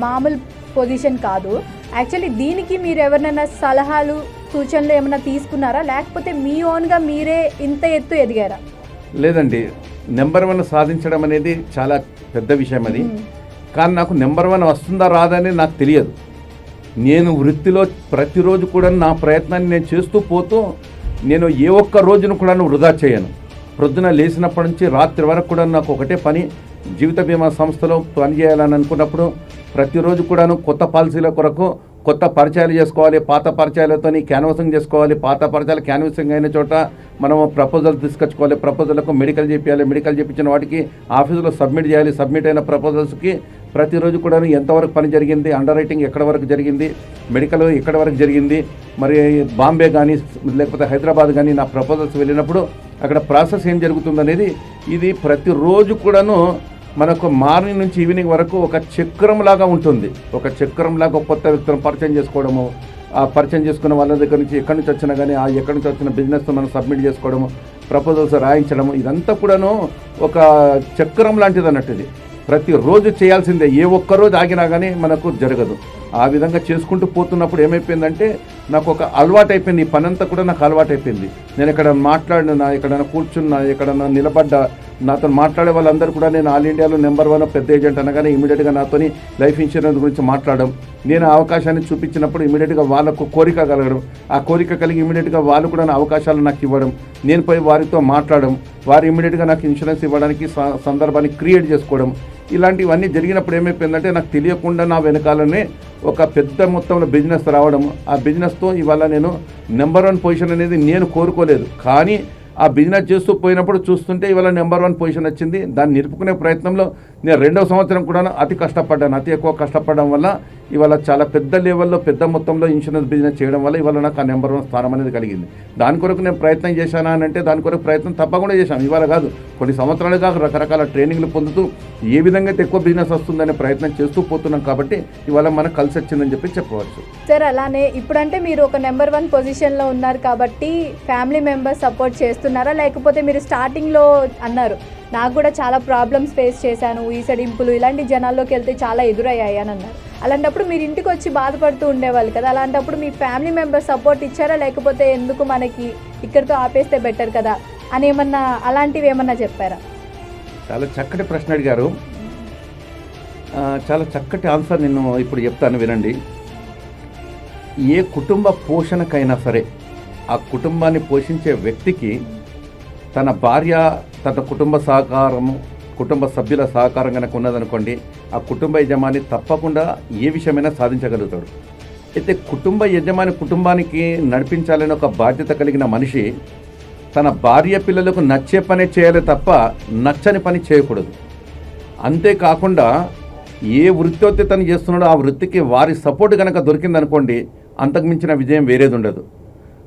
మామూలు పొజిషన్ కాదు. యాక్చువల్లీ దీనికి మీరు ఎవరినైనా సలహాలు సూచనలు ఏమైనా తీసుకున్నారా, లేకపోతే మీ ఓన్గా మీరే ఇంత ఎత్తు ఎదిగారా? లేదండి, నెంబర్ 1 సాధించడం అనేది చాలా పెద్ద విషయం అది. కానీ నాకు నెంబర్ 1 వస్తుందా రాదని నాకు తెలియదు. నేను వృత్తిలో ప్రతిరోజు కూడా నా ప్రయత్నాన్ని నేను చేస్తూ పోతూ నేను ఏ ఒక్క రోజును కూడా వృధా చేయను. ప్రొద్దున లేచినప్పటి నుంచి రాత్రి వరకు కూడా నాకు ఒకటే పని, జీవిత బీమా సంస్థలో పనిచేయాలని అనుకున్నప్పుడు ప్రతిరోజు కూడాను కొత్త పాలసీల కొరకు కొత్త పరిచయాలు చేసుకోవాలి, పాత పరిచయాలతో క్యాన్వాసింగ్ చేసుకోవాలి, పాత పరిచయాలు క్యాన్వాసింగ్ అయిన చోట మనం ప్రపోజల్ తీసుకొచ్చుకోవాలి, ప్రపోజల్కు మెడికల్ చేయించాలి, మెడికల్ చేయించిన వాటికి ఆఫీసులో సబ్మిట్ చేయాలి, సబ్మిట్ అయిన ప్రపోజల్స్కి ప్రతిరోజు కూడా ఎంతవరకు పని జరిగింది, అండర్ రైటింగ్ ఎక్కడ వరకు జరిగింది, మెడికల్ ఎక్కడ వరకు జరిగింది, మరి బాంబే కానీ లేకపోతే హైదరాబాద్ కానీ నా ప్రపోజల్స్ వెళ్ళినప్పుడు అక్కడ ప్రాసెస్ ఏం జరుగుతుందనేది ఇది ప్రతిరోజు కూడాను మనకు మార్నింగ్ నుంచి ఈవినింగ్ వరకు ఒక చక్రంలాగా ఉంటుంది. ఒక చక్రంలాగా కొత్త వ్యక్తులను పరిచయం చేసుకోవడము, ఆ పరిచయం చేసుకున్న వాళ్ళ దగ్గర నుంచి ఎక్కడి నుంచి వచ్చినా కానీ ఆ ఎక్కడి నుంచి వచ్చిన బిజినెస్ మనం సబ్మిట్ చేసుకోవడము, ప్రపోజల్స్ రాయించడము, ఇదంతా కూడాను ఒక చక్రం లాంటిది అన్నట్టు. ఇది ప్రతిరోజు చేయాల్సిందే, ఏ ఒక్కరోజు ఆగినా కానీ మనకు జరగదు. ఆ విధంగా చేసుకుంటూ పోతున్నప్పుడు ఏమైపోయిందంటే నాకు ఒక అలవాటు అయిపోయింది. ఈ పని అంతా కూడా నాకు అలవాటు అయిపోయింది. నేను ఎక్కడ మాట్లాడినా, ఎక్కడైనా కూర్చున్నా, ఎక్కడైనా నిలబడ్డా, నాతో మాట్లాడే వాళ్ళందరూ కూడా నేను ఆల్ ఇండియాలో నెంబర్ 1 పెద్ద ఏజెంట్ అనగానే ఇమీడియట్గా నాతోని లైఫ్ ఇన్సూరెన్స్ గురించి మాట్లాడడం, నేను అవకాశాన్ని చూపించినప్పుడు ఇమీడియట్గా వాళ్ళకు కోరిక కలగడం, ఆ కోరిక కలిగి ఇమీడియట్గా వాళ్ళు కూడా నా అవకాశాలు నాకు ఇవ్వడం, నేను పోయి వారితో మాట్లాడడం, వారు ఇమీడియట్గా నాకు ఇన్సూరెన్స్ ఇవ్వడానికి సందర్భాన్ని క్రియేట్ చేసుకోవడం, ఇలాంటివన్నీ జరిగినప్పుడు ఏమైపోయిందంటే నాకు తెలియకుండా నా వెనకాలనే ఒక పెద్ద మొత్తంలో బిజినెస్ రావడం. ఆ బిజినెస్తో ఇవాళ నేను నెంబర్ 1 పొజిషన్ అనేది నేను కోరుకోలేదు, కానీ ఆ బిజినెస్ చేస్తూ పోయినప్పుడు చూస్తుంటే ఇవాళ నెంబర్ 1 పొజిషన్ వచ్చింది. దాన్ని నిలుపుకునే ప్రయత్నంలో నేను 2వ సంవత్సరం కూడా అతి ఎక్కువ కష్టపడడం వల్ల ఇవాళ చాలా పెద్ద లెవెల్లో పెద్ద మొత్తంలో ఇన్సూరెన్స్ బిజినెస్ చేయడం వల్ల ఇవాళ నాకు ఆ నెంబర్ 1 స్థానం అనేది కలిగింది. దాని కొరకు నేను ప్రయత్నం చేశానా అని అంటే దాని కొరకు ప్రయత్నం తప్పకుండా చేశాను. ఇవాళ కాదు, కొన్ని సంవత్సరాలుగా రకరకాల ట్రైనింగ్లు పొందుతూ ఏ విధంగా ఎక్కువ బిజినెస్ వస్తుందనే ప్రయత్నం చేస్తూ పోతున్నాం. కాబట్టి ఇవాళ మనకు కలిసి వచ్చిందని చెప్పవచ్చు. సార్, అలానే ఇప్పుడంటే మీరు ఒక నెంబర్ 1 పొజిషన్లో ఉన్నారు కాబట్టి ఫ్యామిలీ మెంబర్స్ సపోర్ట్ చేస్తున్నారా, లేకపోతే మీరు స్టార్టింగ్లో అన్నారు నాకు కూడా చాలా ప్రాబ్లమ్స్ ఫేస్ చేశాను, ఈసడింపులు ఇలాంటి జనాల్లోకి వెళ్తే చాలా ఎదురయ్యాయి అని అన్నారు. అలాంటప్పుడు మీరు ఇంటికి వచ్చి బాధపడుతూ ఉండేవాళ్ళు కదా, అలాంటప్పుడు మీ ఫ్యామిలీ మెంబర్స్ సపోర్ట్ ఇచ్చారా, లేకపోతే ఎందుకు మనకి ఇక్కడితో ఆపేస్తే బెటర్ కదా అని ఏమన్నా అలాంటివి ఏమన్నా చెప్పారా? చాలా చక్కటి ప్రశ్న అడిగారు. చాలా చక్కటి ఆన్సర్ నేను ఇప్పుడు చెప్తాను, వినండి. ఏ కుటుంబ పోషణకైనా సరే ఆ కుటుంబాన్ని పోషించే వ్యక్తికి తన భార్య, తన కుటుంబ సహకారము, కుటుంబ సభ్యుల సహకారం కనుక ఉన్నదనుకోండి, ఆ కుటుంబ యజమాని తప్పకుండా ఏ విషయమైనా సాధించగలుగుతాడు. అయితే కుటుంబ యజమాని కుటుంబానికి నడిపించాలని ఒక బాధ్యత కలిగిన మనిషి తన భార్య పిల్లలకు నచ్చే పని చేయాలి తప్ప నచ్చని పని చేయకూడదు. అంతేకాకుండా ఏ వృత్తి తను చేస్తున్నాడో ఆ వృత్తికి వారి సపోర్ట్ కనుక దొరికిందనుకోండి, అంతకుమించిన విజయం వేరేది ఉండదు.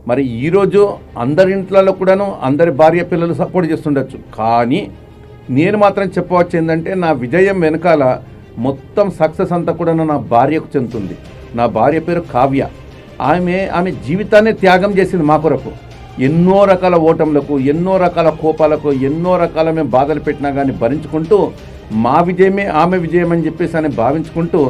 మరి ఈరోజు అందరి ఇంట్లలో కూడాను అందరి భార్య పిల్లలు సపోర్ట్ చేస్తుండొచ్చు, కానీ నేను మాత్రం చెప్పవచ్చు ఏంటంటే నా విజయం వెనకాల మొత్తం సక్సెస్ అంతా కూడా నా భార్యకు చెందుతుంది. నా భార్య పేరు కావ్య. ఆమె జీవితాన్ని త్యాగం చేసింది మా కొరకు. ఎన్నో రకాల ఓటములకు, ఎన్నో రకాల కోపాలకు, ఎన్నో రకాల మేము బాధలు పెట్టినా కానీ భరించుకుంటూ మా విజయమే ఆమె విజయం అని చెప్పేసి అని భావించుకుంటూ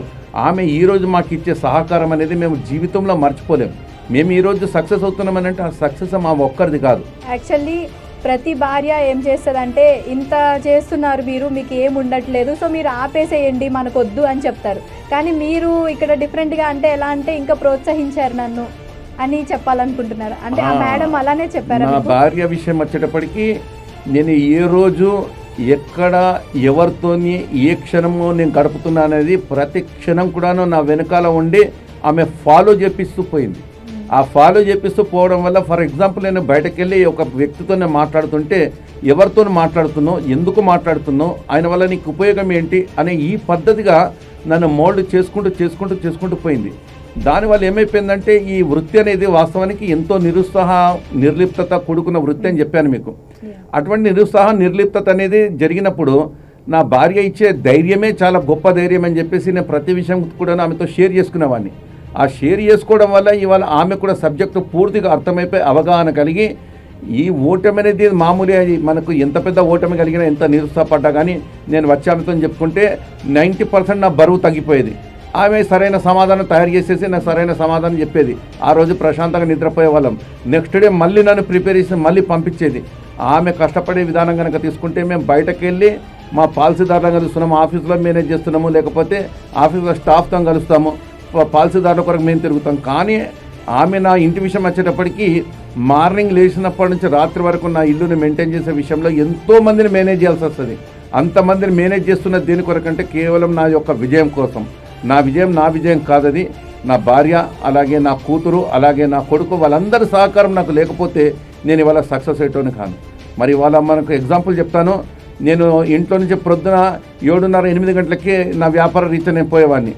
ఆమె ఈరోజు మాకు ఇచ్చే సహకారం అనేది మేము జీవితంలో మర్చిపోలేము. మేము ఈరోజు సక్సెస్ అవుతున్నామని అంటే ఆ సక్సెస్ మా ఒక్కరిది కాదు. యాక్చువల్లీ ప్రతి భార్య ఏం చేస్తుందంటే, ఇంత చేస్తున్నారు మీరు, మీకు ఏం ఉండట్లేదు, సో మీరు ఆపేసేయండి, మనకొద్దు అని చెప్తారు. కానీ మీరు ఇక్కడ డిఫరెంట్గా అంటే ఎలా అంటే ఇంకా ప్రోత్సహించారు నన్ను అని చెప్పాలనుకుంటున్నారు. అంటే ఆ మేడం అలానే చెప్పారు. నా భార్య విషయం వచ్చేటప్పటికి నేను ఏ రోజు ఎక్కడ ఎవరితోని ఏ క్షణము నేను గడుపుతున్నా అనేది ప్రతి క్షణం కూడాను నా వెనకాల ఉండి ఆమె ఫాలో చేపిస్తూ పోయింది. ఆ ఫాలో చేపిస్తూ పోవడం వల్ల, ఫర్ ఎగ్జాంపుల్, నేను బయటకు వెళ్ళి ఒక వ్యక్తితో నేను మాట్లాడుతుంటే ఎవరితో మాట్లాడుతున్నావు, ఎందుకు మాట్లాడుతున్నావు, ఆయన వల్ల నీకు ఉపయోగం ఏంటి అనే ఈ పద్ధతిగా నన్ను మోల్డ్ చేసుకుంటూ పోయింది. దానివల్ల ఏమైపోయిందంటే ఈ వృత్తి అనేది వాస్తవానికి ఎంతో నిర్లిప్తత కూడుకున్న వృత్తి అని చెప్పాను మీకు. అటువంటి నిర్లిప్తత అనేది జరిగినప్పుడు నా భార్య ఇచ్చే ధైర్యమే చాలా గొప్ప ధైర్యం అని చెప్పేసి నేను ప్రతి విషయం కూడా ఆమెతో షేర్ చేసుకునేవాడిని. ఆ షేర్ చేసుకోవడం వల్ల ఇవాళ ఆమె కూడా సబ్జెక్టు పూర్తిగా అర్థమైపోయి అవగాహన కలిగి ఈ ఓటమి అనేది మామూలుగా మనకు ఎంత పెద్ద ఓటమి కలిగినా, ఎంత నిరుత్సాహపడ్డా కానీ నేను వచ్చి ఆమెతో చెప్పుకుంటే 90% నా బరువు తగ్గిపోయేది. ఆమె సరైన సమాధానం తయారు చేసేసి నాకు సరైన సమాధానం చెప్పేది. ఆ రోజు ప్రశాంతంగా నిద్రపోయే వాళ్ళం. నెక్స్ట్ డే మళ్ళీ నన్ను ప్రిపేర్ చేసి మళ్ళీ పంపించేది. ఆమె కష్టపడే విధానం కనుక తీసుకుంటే మేము బయటకు వెళ్ళి మా పాలసీదారులను కలుస్తున్నాము, ఆఫీసులో మేనేజ్ చేస్తున్నాము, లేకపోతే ఆఫీసులో స్టాఫ్తో కలుస్తాము, పాలసీదారుల కొరకు మేము తిరుగుతాం. కానీ ఆమె నా ఇంటి విషయం వచ్చేటప్పటికి మార్నింగ్ లేచినప్పటి నుంచి రాత్రి వరకు నా ఇల్లుని మెయింటైన్ చేసే విషయంలో ఎంతోమందిని మేనేజ్ చేయాల్సి వస్తుంది. అంతమందిని మేనేజ్ చేస్తున్న దేని కొరకంటే కేవలం నా యొక్క విజయం కోసం. నా విజయం కాదది. నా భార్య, అలాగే నా కూతురు, అలాగే నా కొడుకు, వాళ్ళందరి సహకారం నాకు లేకపోతే నేను ఇవాళ సక్సెస్ అయ్యేటోని కాను. మరి ఇవాళ మనకు ఎగ్జాంపుల్ చెప్తాను. నేను ఇంట్లో నుంచి ప్రొద్దున 7:30-8 గంటలకి నా వ్యాపార రీత్యా నేను పోయేవాడిని.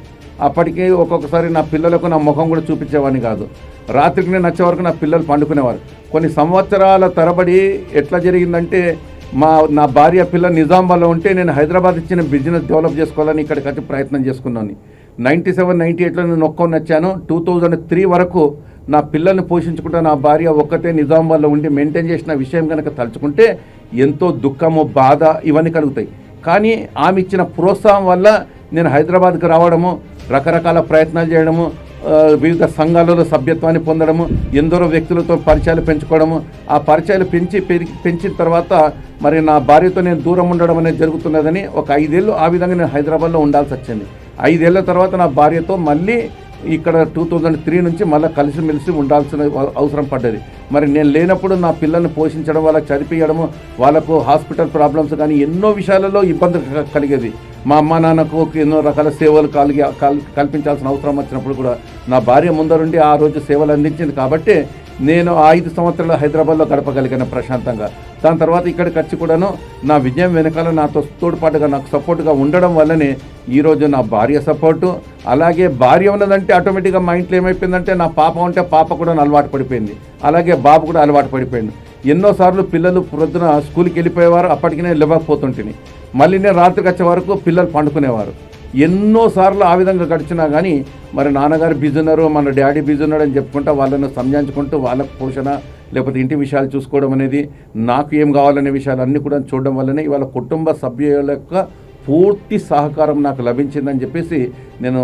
అప్పటికి ఒక్కొక్కసారి నా పిల్లలకు నా ముఖం కూడా చూపించేవాడిని కాదు. రాత్రికి నేను వచ్చే వరకు నా పిల్లలు పండుకునేవారు. కొన్ని సంవత్సరాల తరబడి ఎట్లా జరిగిందంటే నా భార్య పిల్ల నిజామాబాద్లో ఉంటే నేను హైదరాబాద్ ఇచ్చిన బిజినెస్ డెవలప్ చేసుకోవాలని ఇక్కడికి వచ్చి ప్రయత్నం చేసుకున్నాను. 97-98లో నేను ఒక్కొని వచ్చాను. 2003 వరకు నా పిల్లల్ని పోషించుకుంటా నా భార్య ఒక్కతే నిజామాబాద్లో ఉండి మెయింటైన్ చేసిన విషయం కనుక తలుచుకుంటే ఎంతో దుఃఖము, బాధ ఇవన్నీ కలుగుతాయి. కానీ ఆమె ఇచ్చిన ప్రోత్సాహం వల్ల నేను హైదరాబాద్కి రావడము, రకరకాల ప్రయత్నాలు చేయడము, వివిధ సంఘాలలో సభ్యత్వాన్ని పొందడము, ఎందరో వ్యక్తులతో పరిచయాలు పెంచుకోవడము, ఆ పరిచయాలు పెంచిన తర్వాత మరి నా భార్యతో నేను దూరం ఉండడం అనేది జరుగుతున్నదని ఒక 5 ఏళ్ళు ఆ విధంగా నేను హైదరాబాద్లో ఉండాల్సి వచ్చింది. 5 ఏళ్ల తర్వాత నా భార్యతో మళ్ళీ ఇక్కడ 2003 నుంచి మళ్ళీ కలిసిమెలిసి ఉండాల్సిన అవసరం పడ్డది. మరి నేను లేనప్పుడు నా పిల్లల్ని పోషించడం, వాళ్ళకి చదివించడము, వాళ్ళకు హాస్పిటల్ ప్రాబ్లమ్స్ కానీ ఎన్నో విషయాలలో ఇబ్బంది కలిగేది. మా అమ్మ నాన్నకు ఎన్నో రకాల సేవలు కల్పించాల్సిన అవసరం వచ్చినప్పుడు కూడా నా భార్య ముందరుండి ఆ రోజు సేవలు అందించింది. కాబట్టి నేను 5 సంవత్సరాలు హైదరాబాద్లో గడపగలిగాను ప్రశాంతంగా. దాని తర్వాత ఇక్కడికి వచ్చి కూడాను నా విజయం వెనకాల నాతో తోడ్పాటుగా నాకు సపోర్టుగా ఉండడం వల్లనే ఈరోజు నా భార్య సపోర్టు, అలాగే భార్య ఉన్నదంటే ఆటోమేటిక్గా మా ఇంట్లో ఏమైపోయిందంటే నా పాప ఉంటే పాప కూడా అలవాటు పడిపోయింది, అలాగే బాబు కూడా అలవాటు పడిపోయింది. ఎన్నోసార్లు పిల్లలు ప్రొద్దున స్కూల్కి వెళ్ళిపోయేవారు, అప్పటికి నేను లేవకపోతుంటిని. మళ్ళీ నేను రాత్రికి వచ్చే వరకు పిల్లలు పండుకునేవారు. ఎన్నోసార్లు ఆ విధంగా గడిచినా కానీ మరి నాన్నగారు బిజీ ఉన్నారు, మన డాడీ బిజీ ఉన్నాడు అని చెప్పుకుంటా వాళ్ళను సంజాయించుకుంటూ వాళ్ళకు పోషణ లేకపోతే ఇంటి విషయాలు చూసుకోవడం అనేది, నాకు ఏం కావాలనే విషయాలు అన్నీ కూడా చూడడం వల్లనే ఇవాళ కుటుంబ సభ్యుల యొక్క పూర్తి సహకారం నాకు లభించిందని చెప్పేసి నేను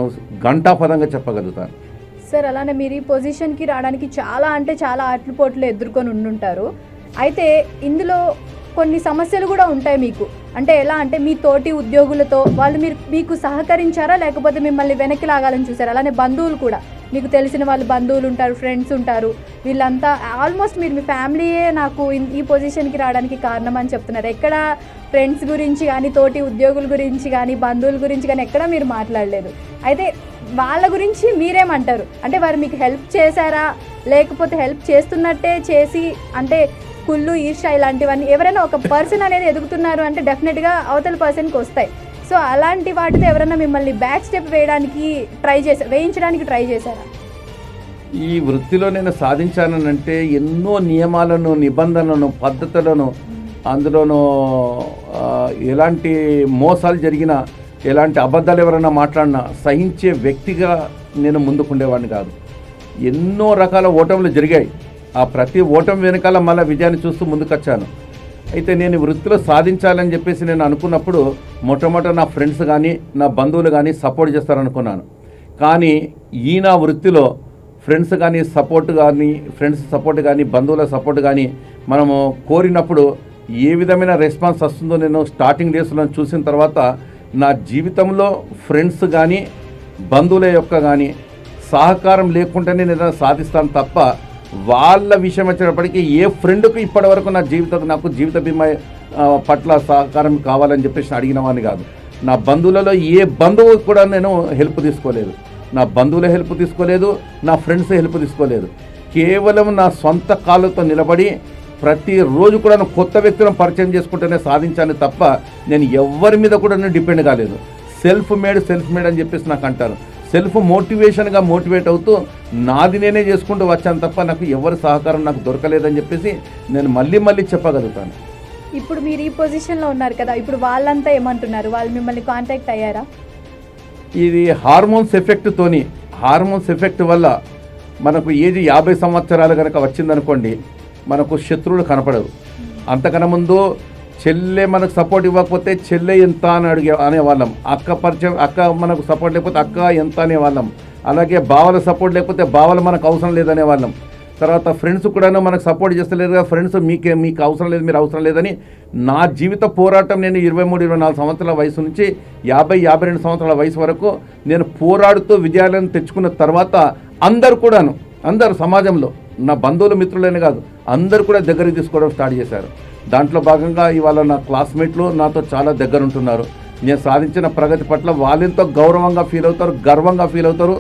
ఘంటాపదంగా చెప్పగలుగుతాను. సార్, అలానే మీరు ఈ పొజిషన్కి రావడానికి చాలా ఆటపోట్లు ఎదుర్కొని ఉండుంటారు. అయితే ఇందులో కొన్ని సమస్యలు కూడా ఉంటాయి మీకు. అంటే ఎలా అంటే మీ తోటి ఉద్యోగులతో వాళ్ళు మీకు సహకరించారా, లేకపోతే మిమ్మల్ని వెనక్కి లాగాలని చూసారా? అలానే బంధువులు కూడా, మీకు తెలిసిన వాళ్ళు బంధువులు ఉంటారు, ఫ్రెండ్స్ ఉంటారు, వీళ్ళంతా ఆల్మోస్ట్ మీ ఫ్యామిలీయే నాకు ఈ పొజిషన్కి రావడానికి కారణం అని చెప్తున్నారు. ఎక్కడ ఫ్రెండ్స్ గురించి కానీ, తోటి ఉద్యోగుల గురించి కానీ, బంధువుల గురించి కానీ ఎక్కడ మీరు మాట్లాడలేదు. అయితే వాళ్ళ గురించి మీరేమంటారు? అంటే వారు మీకు హెల్ప్ చేశారా, లేకపోతే హెల్ప్ చేస్తున్నట్టే చేసి అంటే కుళ్ళు, ఈర్ష్య ఇలాంటివన్నీ ఎవరైనా ఒక పర్సన్ అనేది ఎదుగుతున్నారు అంటే డెఫినెట్గా అవతల పర్సన్కి వస్తాయి. సో అలాంటి వాటితో ఎవరైనా మిమ్మల్ని బ్యాక్ స్టెప్ వేయించడానికి ట్రై చేశారా? ఈ వృత్తిలో నేను సాధించానంటే ఎన్నో నియమాలను, నిబంధనలను, పద్ధతులను, అందులోనూ ఎలాంటి మోసాలు జరిగినా, ఎలాంటి అబద్ధాలు ఎవరైనా మాట్లాడినా సహించే వ్యక్తిగా నేను ముందుకుండేవాడిని కాదు. ఎన్నో రకాల ఓటములు జరిగాయి. ఆ ప్రతి ఓటమి వెనకాల మళ్ళీ విజయాన్ని చూస్తూ ముందుకొచ్చాను. అయితే నేను వృత్తిలో సాధించాలని చెప్పేసి నేను అనుకున్నప్పుడు మొట్టమొదట నా ఫ్రెండ్స్ కానీ, నా బంధువులు కానీ సపోర్ట్ చేస్తారనుకున్నాను. కానీ నా వృత్తిలో ఫ్రెండ్స్ సపోర్ట్ కానీ బంధువుల సపోర్ట్ కానీ మనము కోరినప్పుడు ఏ విధమైన రెస్పాన్స్ వస్తుందో నేను స్టార్టింగ్ డేస్లో చూసిన తర్వాత నా జీవితంలో ఫ్రెండ్స్ కానీ బంధువుల యొక్క కానీ సహకారం లేకుండానే నేను ఏదైనా సాధిస్తాను తప్ప వాళ్ళ విషయం వచ్చేటప్పటికీ ఏ ఫ్రెండ్కు ఇప్పటివరకు నాకు జీవిత బీమా పట్ల సహకారం కావాలని చెప్పేసి అడిగిన వాడిని కాదు. నా బంధువులలో ఏ బంధువు కూడా నేను హెల్ప్ తీసుకోలేదు. నా బంధువుల హెల్ప్ తీసుకోలేదు, నా ఫ్రెండ్స్ హెల్ప్ తీసుకోలేదు. కేవలం నా సొంత కాళ్ళతో నిలబడి ప్రతిరోజు కూడా కొత్త వ్యక్తులను పరిచయం చేసుకుంటేనే సాధించాను తప్ప నేను ఎవరి మీద కూడా డిపెండ్ కాలేదు. సెల్ఫ్ మేడ్ అని చెప్పేసి నాకు అంటారు. సెల్ఫ్ మోటివేషన్గా మోటివేట్ అవుతూ నాది నేనే చేసుకుంటూ వచ్చాను తప్ప నాకు ఎవరి సహకారం నాకు దొరకలేదని చెప్పేసి నేను మళ్ళీ చెప్పగలుగుతాను. ఇప్పుడు మీరు ఈ పొజిషన్లో ఉన్నారు కదా, ఇప్పుడు వాళ్ళంతా ఏమంటున్నారు? వాళ్ళు మిమ్మల్ని కాంటాక్ట్ అయ్యారా? ఇది హార్మోన్స్ ఎఫెక్ట్ వల్ల మనకు ఏజ్ 50 సంవత్సరాలు కనుక వచ్చిందనుకోండి, మనకు శత్రువులు కనపడరు. అంతకన్నా ముందు చెల్లె మనకు సపోర్ట్ ఇవ్వకపోతే చెల్లె ఎంత అని అనేవాళ్ళం. అక్క మనకు సపోర్ట్ లేకపోతే అక్క ఎంత అనేవాళ్ళం. అలాగే బావల సపోర్ట్ లేకపోతే బావలు మనకు అవసరం లేదనేవాళ్ళం. తర్వాత ఫ్రెండ్స్ కూడాను మనకు సపోర్ట్ చేస్తలేదు కదా, ఫ్రెండ్స్ మీకు అవసరం లేదు, మీరు అవసరం లేదని. నా జీవిత పోరాటం నేను 23-24 సంవత్సరాల వయసు నుంచి 50-52 సంవత్సరాల వయసు వరకు నేను పోరాడుతూ విజయాలను తెచ్చుకున్న తర్వాత అందరూ సమాజంలో నా బంధువులు, మిత్రులనే కాదు, అందరూ కూడా దగ్గరికి తీసుకోవడం స్టార్ట్ చేశారు. దాంట్లో భాగంగా ఇవాళ నా క్లాస్మేట్లు నాతో చాలా దగ్గర ఉంటున్నారు. నేను సాధించిన ప్రగతి పట్ల వాళ్ళెంతో గౌరవంగా ఫీల్ అవుతారు, గర్వంగా ఫీల్ అవుతారు.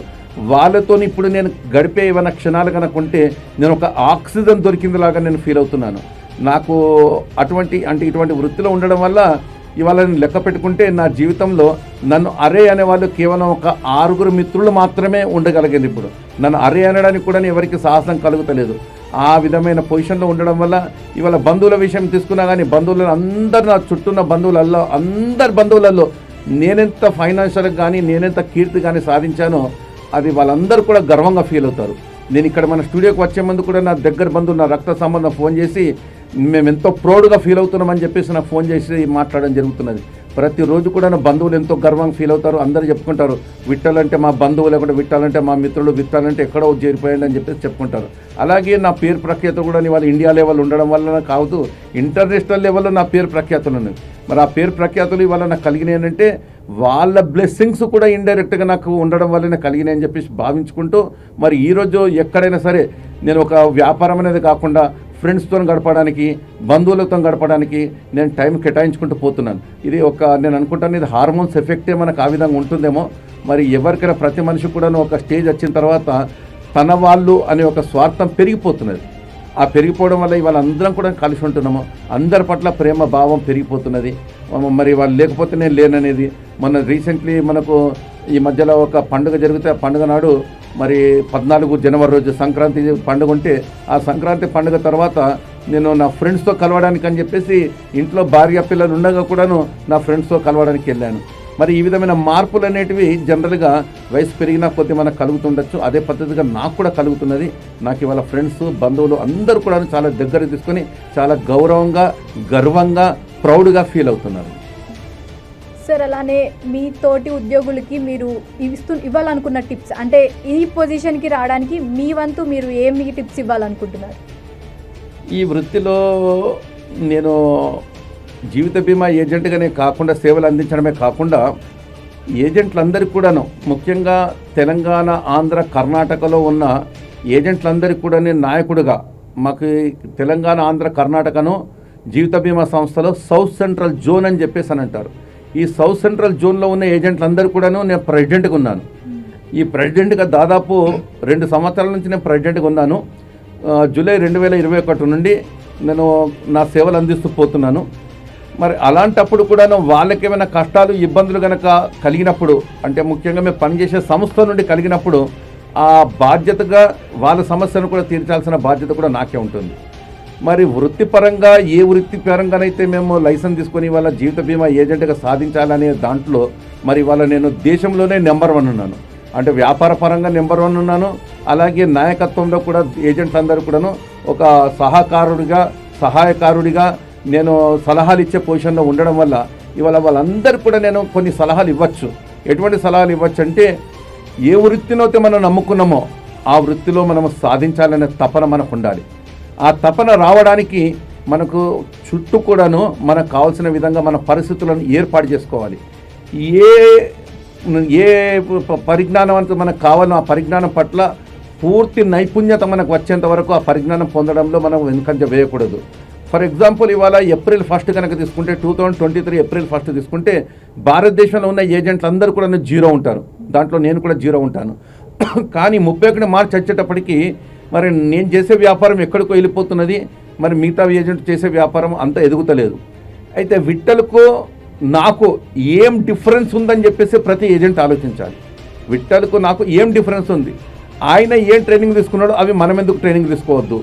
వాళ్ళతో ఇప్పుడు నేను గడిపే ఏమైనా క్షణాలు కనుక ఉంటే నేను ఒక ఆక్సిజన్ దొరికిందిలాగా నేను ఫీల్ అవుతున్నాను. నాకు ఇటువంటి వృత్తిలో ఉండడం వల్ల ఇవాళ నేను లెక్క పెట్టుకుంటే నా జీవితంలో నన్ను అరే అనేవాళ్ళు కేవలం ఒక 6 మిత్రులు మాత్రమే ఉండగలిగింది. ఇప్పుడు నన్ను అరే అనడానికి కూడా ఎవరికి సాహసం కలుగుతలేదు. ఆ విధమైన పొజిషన్లో ఉండడం వల్ల ఇవాళ బంధువుల విషయం తీసుకున్నా కానీ బంధువులను అందరు నా చుట్టూన్న అందరి బంధువులలో నేనెంత ఫైనాన్షియల్గా కానీ నేనెంత కీర్తి కానీ సాధించానో అది వాళ్ళందరూ కూడా గర్వంగా ఫీల్ అవుతారు. నేను ఇక్కడ మన స్టూడియోకి వచ్చే ముందు కూడా నా దగ్గర బంధువులు నా రక్త సంబంధం ఫోన్ చేసి మేము ఎంతో ప్రౌడ్గా ఫీల్ అవుతున్నామని చెప్పేసి నాకు ఫోన్ చేసి మాట్లాడడం జరుగుతున్నది. ప్రతిరోజు కూడా నా బంధువులు ఎంతో గర్వంగా ఫీల్ అవుతారు. అందరూ చెప్పుకుంటారు, విట్టాలంటే మా బంధువులు, లేకుంటే విట్టాలంటే మా మిత్రులు, విట్టాలంటే ఎక్కడో చేరిపోయాడు అని చెప్పేసి చెప్పుకుంటారు. అలాగే నా పేరు ప్రఖ్యాత కూడా వాళ్ళు ఇండియా లెవెల్ ఉండడం వల్ల కాదు, ఇంటర్నేషనల్ లెవెల్లో నా పేరు ప్రఖ్యాతులు ఉన్నాయి. మరి ఆ పేరు ప్రఖ్యాతులు ఇవాళ నాకు కలిగినాయి అంటే వాళ్ళ బ్లెస్సింగ్స్ కూడా ఇండైరెక్ట్గా నాకు ఉండడం వల్లనే కలిగినాయని చెప్పేసి భావించుకుంటూ మరి ఈరోజు ఎక్కడైనా సరే నేను ఒక వ్యాపారం అనేది కాకుండా ఫ్రెండ్స్తో గడపడానికి, బంధువులతో గడపడానికి నేను టైం కేటాయించుకుంటూ పోతున్నాను. ఇది నేను అనుకుంటాను ఇది హార్మోన్స్ ఎఫెక్టే మనకు ఆ విధంగా ఉంటుందేమో. మరి ఎవరికైనా ప్రతి మనిషి కూడా ఒక స్టేజ్ వచ్చిన తర్వాత తన వాళ్ళు అనే ఒక స్వార్థం పెరిగిపోతున్నది. ఆ పెరిగిపోవడం వల్ల ఇవాళ అందరం కూడా కలిసి ఉంటున్నాము. అందరి పట్ల ప్రేమ భావం పెరిగిపోతున్నది. మరి వాళ్ళు లేకపోతే నేను లేననేది మొన్న రీసెంట్లీ మనకు ఈ మధ్యలో ఒక పండుగ జరిగితే ఆ పండుగ నాడు మరి 14 జనవరి రోజు సంక్రాంతి పండుగ ఉంటే ఆ సంక్రాంతి పండుగ తర్వాత నేను నా ఫ్రెండ్స్తో కలవడానికి అని చెప్పేసి ఇంట్లో భార్య పిల్లలు ఉండగా కూడాను నా ఫ్రెండ్స్తో కలవడానికి వెళ్ళాను. మరి ఈ విధమైన మార్పులు అనేటివి జనరల్గా వయసు పెరిగినా కొద్ది మనకు కలుగుతుండొచ్చు. అదే పద్ధతిగా నాకు కూడా కలుగుతున్నది. నాకు ఇవాళ ఫ్రెండ్స్, బంధువులు అందరూ కూడా చాలా దగ్గర తీసుకొని చాలా గౌరవంగా, గర్వంగా, ప్రౌడ్గా ఫీల్ అవుతున్నారు. సార్, అలానే మీ తోటి ఉద్యోగులకి మీరు ఇవ్వాలనుకున్న టిప్స్, అంటే ఈ పొజిషన్కి రావడానికి మీ వంతు మీరు ఏమి టిప్స్ ఇవ్వాలనుకుంటున్నారు? ఈ వృత్తిలో నేను జీవిత బీమా ఏజెంట్గానే కాకుండా సేవలు అందించడమే కాకుండా ఏజెంట్లందరికీ కూడాను, ముఖ్యంగా తెలంగాణ, ఆంధ్ర, కర్ణాటకలో ఉన్న ఏజెంట్లందరికీ కూడా నేను నాయకుడిగా, మాకు తెలంగాణ, ఆంధ్ర, కర్ణాటకను జీవిత బీమా సంస్థలో సౌత్ సెంట్రల్ జోన్ అని చెప్పేసి అని అంటారు. ఈ సౌత్ సెంట్రల్ జోన్లో ఉన్న ఏజెంట్లందరూ కూడాను నేను ప్రెసిడెంట్గా ఉన్నాను. ఈ ప్రెసిడెంట్గా దాదాపు 2 సంవత్సరాల నుంచి నేను ప్రెసిడెంట్గా ఉన్నాను. జూలై 2021 నుండి నేను నా సేవలు అందిస్తూ పోతున్నాను. మరి అలాంటప్పుడు కూడాను వాళ్ళకి ఏమైనా కష్టాలు, ఇబ్బందులు కనుక కలిగినప్పుడు, అంటే ముఖ్యంగా మేము పనిచేసే సంస్థ నుండి కలిగినప్పుడు ఆ బాధ్యతగా వాళ్ళ సమస్యను కూడా తీర్చాల్సిన బాధ్యత కూడా నాకే ఉంటుంది. మరి వృత్తిపరంగా ఏ వృత్తిపరంగానైతే మేము లైసెన్స్ తీసుకొని వాళ్ళ జీవిత బీమా ఏజెంట్గా సాధించాలనే దాంట్లో మరి వాళ్ళ నేను దేశంలోనే నెంబర్ 1 ఉన్నాను. అంటే వ్యాపార పరంగా నెంబర్ 1 ఉన్నాను. అలాగే నాయకత్వంలో కూడా ఏజెంట్స్ అందరూ కూడాను ఒక సహాయకారుడిగా నేను సలహాలు ఇచ్చే పొజిషన్లో ఉండడం వల్ల ఇవాళ వాళ్ళందరూ కూడా నేను కొన్ని సలహాలు ఇవ్వచ్చు. ఎటువంటి సలహాలు ఇవ్వచ్చు అంటే, ఏ వృత్తినైతే మనం నమ్ముకున్నామో ఆ వృత్తిలో మనం సాధించాలనే తపన మనకు ఉండాలి. ఆ తపన రావడానికి మనకు చుట్టూ కూడాను మనకు కావాల్సిన విధంగా మన పరిస్థితులను ఏర్పాటు చేసుకోవాలి. ఏ పరిజ్ఞానం అంతా మనకు కావాలో ఆ పరిజ్ఞానం పట్ల పూర్తి నైపుణ్యత మనకు వచ్చేంత వరకు ఆ పరిజ్ఞానం పొందడంలో మనం వెనుకంజ వేయకూడదు. ఫర్ ఎగ్జాంపుల్, ఇవాళ ఏప్రిల్ 1 కనుక తీసుకుంటే 2023 ఏప్రిల్ 1 తీసుకుంటే భారతదేశంలో ఉన్న ఏజెంట్లు అందరూ కూడా 0 ఉంటారు. దాంట్లో నేను కూడా 0 ఉంటాను. కానీ 31 మార్చి వచ్చేటప్పటికి మరి నేను చేసే వ్యాపారం ఎక్కడికో వెళ్ళిపోతున్నది. మరి మిగతా ఏజెంట్ చేసే వ్యాపారం అంతా ఎదుగుతలేదు. అయితే విట్టలకు నాకు ఏం డిఫరెన్స్ ఉందని చెప్పేసి ప్రతి ఏజెంట్ ఆలోచించాలి. విట్టలకు నాకు ఏం డిఫరెన్స్ ఉంది, ఆయన ఏం ట్రైనింగ్ తీసుకున్నాడో అవి మనం ఎందుకు ట్రైనింగ్ తీసుకోవద్దు,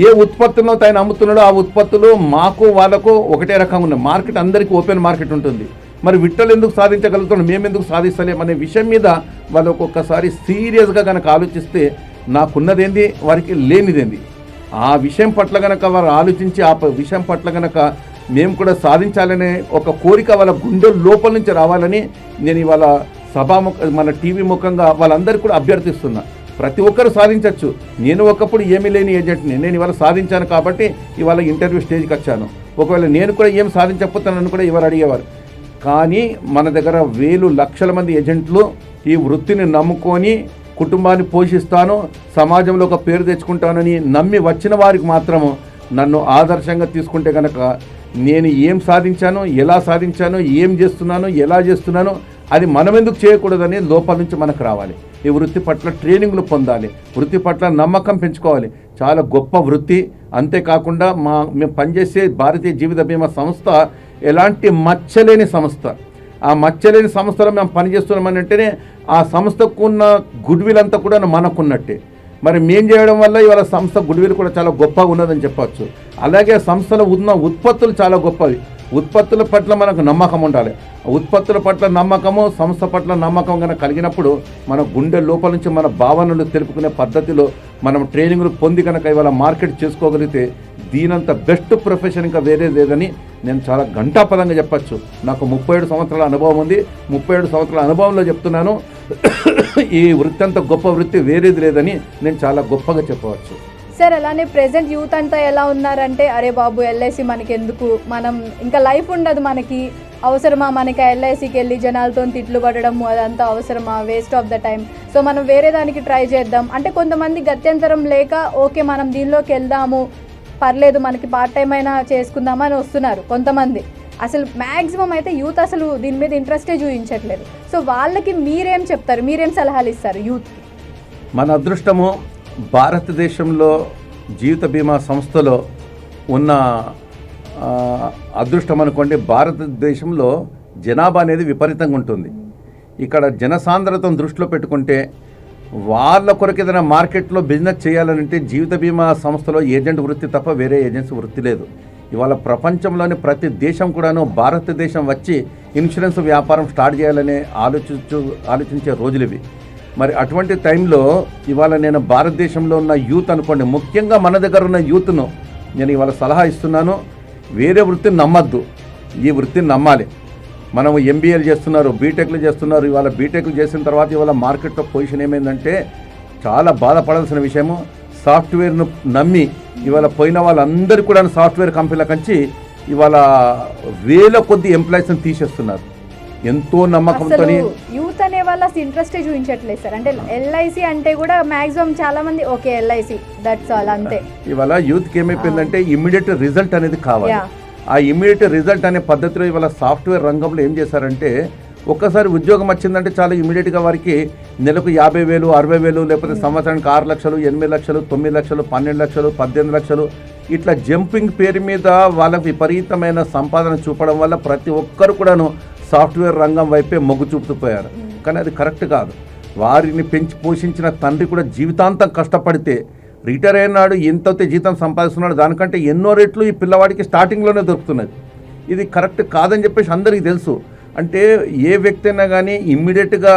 ఏ ఉత్పత్తులను ఆయన అమ్ముతున్నాడో ఆ ఉత్పత్తులు మాకు వాళ్ళకు ఒకటే రకంగా ఉన్నాయి. మార్కెట్ అందరికీ ఓపెన్ మార్కెట్ ఉంటుంది. మరి విట్టలు ఎందుకు సాధించగలుగుతున్నాడు, మేము ఎందుకు సాధిస్తలేమనే విషయం మీద వాళ్ళు ఒక్కొక్కసారి సీరియస్గా కనుక ఆలోచిస్తే నాకున్నదేంది వారికి లేనిదేంది, ఆ విషయం పట్ల కనుక వారు ఆలోచించి ఆ విషయం పట్ల కనుక మేము కూడా సాధించాలనే ఒక కోరిక వాళ్ళ గుండె లోపల నుంచి రావాలని నేను ఇవాళ మన టీవీ ముఖంగా వాళ్ళందరికీ కూడా అభ్యర్థిస్తున్నా. ప్రతి ఒక్కరు సాధించవచ్చు. నేను ఒకప్పుడు ఏమీ లేని ఏజెంట్ని, నేను ఇవాళ సాధించాను కాబట్టి ఇవాళ ఇంటర్వ్యూ స్టేజ్కి వచ్చాను. ఒకవేళ నేను కూడా ఏం సాధించకపోతానని కూడా ఎవరు అడిగేవారు. కానీ మన దగ్గర వేలు లక్షల మంది ఏజెంట్లు ఈ వృత్తిని నమ్ముకొని కుటుంబాన్ని పోషిస్తాను, సమాజంలో ఒక పేరు తెచ్చుకుంటానని నమ్మి వచ్చిన వారికి మాత్రము నన్ను ఆదర్శంగా తీసుకుంటే కనుక నేను ఏం సాధించాను, ఎలా సాధించాను, ఏం చేస్తున్నాను, ఎలా చేస్తున్నాను అది మనం ఎందుకు చేయకూడదని లోపల నుంచి మనకు రావాలి. ఈ వృత్తి పట్ల ట్రైనింగ్లు పొందాలి, వృత్తి పట్ల నమ్మకం పెంచుకోవాలి. చాలా గొప్ప వృత్తి. అంతేకాకుండా మేము పనిచేసే భారతీయ జీవిత బీమా సంస్థ ఎలాంటి మచ్చలేని సంస్థ. ఆ మచ్చలేని సంస్థలో మేము పనిచేస్తున్నామని అంటేనే ఆ సంస్థకు ఉన్న గుడ్విల్ అంతా కూడా మనకున్నట్టే. మరి మేము చేయడం వల్ల ఇవాళ సంస్థ గుడ్విల్ కూడా చాలా గొప్పగా ఉన్నదని చెప్పచ్చు. అలాగే సంస్థలో ఉన్న ఉత్పత్తులు చాలా గొప్పవి. ఉత్పత్తుల పట్ల మనకు నమ్మకం ఉండాలి. ఉత్పత్తుల పట్ల నమ్మకము, సంస్థ పట్ల నమ్మకం కనుక కలిగినప్పుడు మన గుండె లోపల నుంచి మన భావనలు తెలుపుకునే పద్ధతిలో మనం ట్రైనింగ్లు పొంది కనుక ఇవాళ మార్కెట్ చేసుకోగలిగితే దీనంత బెస్ట్ ప్రొఫెషన్ ఇంకా వేరే లేదని నేను చాలా ఘంటాపదంగా చెప్పచ్చు. నాకు 37 సంవత్సరాల అనుభవం ఉంది. 37 సంవత్సరాల అనుభవంలో చెప్తున్నాను, ఈ వృత్తి అంత గొప్ప వృత్తి వేరేది లేదని నేను చాలా గొప్పగా చెప్పవచ్చు. సార్, అలానే ప్రెసెంట్ యూత్ అంతా ఎలా ఉన్నారంటే, అరే బాబు ఎల్ఐసి మనకి ఎందుకు, మనం ఇంకా లైఫ్ ఉండదు మనకి, అవసరమా మనకి ఎల్ఐసికి వెళ్ళి జనాలతో తిట్లు పడడం, అదంతా అవసరమా, waste of the time, so మనం వేరే దానికి ట్రై చేద్దాం అంటే కొంతమంది గత్యంతరం లేక ఓకే మనం దీనిలోకి వెళ్దాము, పర్లేదు మనకి పార్ట్ టైం అయినా చేసుకుందామని వస్తున్నారు కొంతమంది. అసలు మ్యాక్సిమం అయితే యూత్ అసలు దీని మీద ఇంట్రెస్టే చూపించట్లేదు. సో వాళ్ళకి మీరేం చెప్తారు, మీరేం సలహాలు ఇస్తారు యూత్కి? మన అదృష్టము భారతదేశంలో జీవిత బీమా సంస్థలో ఉన్న అదృష్టం అనుకోండి. భారతదేశంలో జనాభా అనేది విపరీతంగా ఉంటుంది. ఇక్కడ జనసాంద్రతను దృష్టిలో పెట్టుకుంటే వాళ్ళ కొరకు ఏదైనా మార్కెట్లో బిజినెస్ చేయాలంటే జీవిత బీమా సంస్థలో ఏజెంట్ వృత్తి తప్ప వేరే ఏజెన్సీ వృత్తి లేదు. ఇవాళ ప్రపంచంలోని ప్రతి దేశం కూడాను భారతదేశం వచ్చి ఇన్సూరెన్స్ వ్యాపారం స్టార్ట్ చేయాలని ఆలోచించే రోజులు ఇవి. మరి అటువంటి టైంలో ఇవాళ నేను భారతదేశంలో ఉన్న యూత్ అనుకోండి, ముఖ్యంగా మన దగ్గర ఉన్న యూత్ను నేను ఇవాళ సలహా ఇస్తున్నాను, వేరే వృత్తిని నమ్మద్దు, ఈ వృత్తిని నమ్మాలి. మనం ఎంబీఏలు చేస్తున్నారు, బీటెక్లు చేస్తున్నారు. ఇవాళ బీటెక్లు చేసిన తర్వాత ఇవాళ మార్కెట్లో పొజిషన్ ఏమైందంటే చాలా బాధపడాల్సిన విషయము. సాఫ్ట్వేర్ను నమ్మి ఇవాళ పోయిన వాళ్ళందరూ కూడా సాఫ్ట్వేర్ కంపెనీల కంచి ఇవాళ వేల కొద్ది ఎంప్లాయీస్ని తీసేస్తున్నారు. ఎంతో నమ్మకంతో యూత్ అనే వాళ్ళ ఇంట్రెస్ట్ చూపించట్లేదు సార్. అంటే ఎల్ఐసి అంటే కూడా మాక్సిమం చాలా మంది ఓకే ఎల్ఐసి దట్స్ ఆల్ అంతే. ఇవాళ యూత్కి ఏమైపోయిందంటే ఇమ్మీడియట్ రిజల్ట్ అనేది కావాలి. ఆ ఇమ్మీడియట్ రిజల్ట్ అనే పద్ధతిలో ఇవాళ సాఫ్ట్వేర్ రంగంలో ఏం చేశారంటే ఒక్కసారి ఉద్యోగం వచ్చిందంటే చాలా ఇమ్మీడియట్గా వారికి నెలకు 50,000, 60,000, లేకపోతే సంవత్సరానికి 6 లక్షలు, 8 లక్షలు, 9 లక్షలు, 12 లక్షలు, 18 లక్షలు ఇట్లా జంపింగ్ పేరు మీద వాళ్ళకి విపరీతమైన సంపాదన చూపడం వల్ల ప్రతి ఒక్కరు కూడాను సాఫ్ట్వేర్ రంగం వైపే మొగ్గు చూపుతూ కానీ అది కరెక్ట్ కాదు. వారిని పెంచి పోషించిన తండ్రి కూడా జీవితాంతం కష్టపడితే రిటైర్ అయినాడు, ఎంతైతే జీతం సంపాదిస్తున్నాడు దానికంటే ఎన్నో రెట్లు ఈ పిల్లవాడికి స్టార్టింగ్లోనే దొరుకుతున్నది. ఇది కరెక్ట్ కాదని చెప్పేసి అందరికీ తెలుసు. అంటే ఏ వ్యక్తి అయినా కానీ ఇమ్మీడియట్గా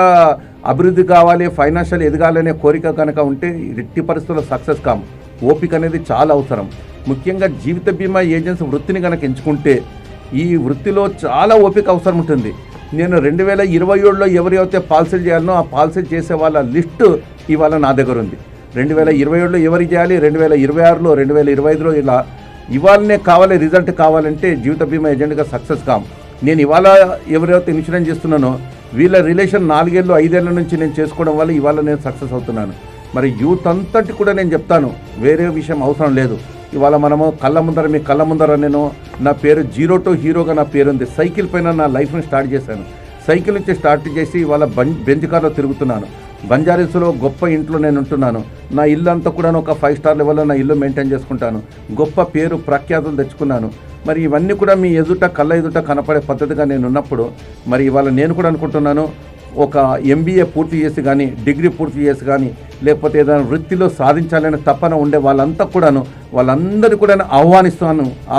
అభివృద్ధి కావాలి, ఫైనాన్షియల్ ఎదగాలనే కోరిక కనుక ఉంటే ఎట్టి పరిస్థితుల్లో సక్సెస్ కాము. ఓపిక అనేది చాలా అవసరం. ముఖ్యంగా జీవిత బీమా ఏజెన్సీ వృత్తిని కనుక ఎంచుకుంటే ఈ వృత్తిలో చాలా ఓపిక అవసరం ఉంటుంది. నేను 2027లో ఎవరైతే పాలసీలు చేయాలనో ఆ పాలసీలు చేసే వాళ్ళ లిస్టు ఇవాళ నా దగ్గర ఉంది. 2027లో ఎవరికి చేయాలి, 2026లో, 2025లో ఇలా ఇవాళనే కావాలి, రిజల్ట్ కావాలంటే జీవిత బీమా ఏజెంట్గా సక్సెస్ కాము. నేను ఇవాళ ఎవరైతే ఇన్సూరెన్స్ చేస్తున్నానో వీళ్ళ రిలేషన్ 4 ఏళ్ళు 5 ఏళ్ళ నుంచి నేను చేసుకోవడం వల్ల ఇవాళ నేను సక్సెస్ అవుతున్నాను. మరి యూత్ అంతటి కూడా నేను చెప్తాను, వేరే విషయం అవసరం లేదు. ఇవాళ మనము మీ కళ్ళ ముందర నేను నా పేరు 0 to హీరోగా నా పేరు ఉంది. సైకిల్ పైన నా లైఫ్ని స్టార్ట్ చేశాను. సైకిల్ నుంచి స్టార్ట్ చేసి ఇవాళ బెంజ్ కార్లో తిరుగుతున్నాను. బంజారీస్లో గొప్ప ఇంట్లో నేను ఉంటున్నాను. నా ఇల్లు అంతా కూడా ఒక 5 స్టార్ లెవెల్లో నా ఇల్లు మెయింటైన్ చేసుకుంటాను. గొప్ప పేరు ప్రఖ్యాతులు తెచ్చుకున్నాను. మరి ఇవన్నీ కూడా మీ కళ్ళ ఎదుట కనపడే పద్ధతిగా నేను ఉన్నప్పుడు మరి ఇవాళ నేను కూడా అనుకుంటున్నాను, ఒక ఎంబీఏ పూర్తి చేసి కానీ, డిగ్రీ పూర్తి చేసి కానీ, లేకపోతే ఏదైనా వృత్తిలో సాధించాలనే తపన ఉండే వాళ్ళందరూ కూడా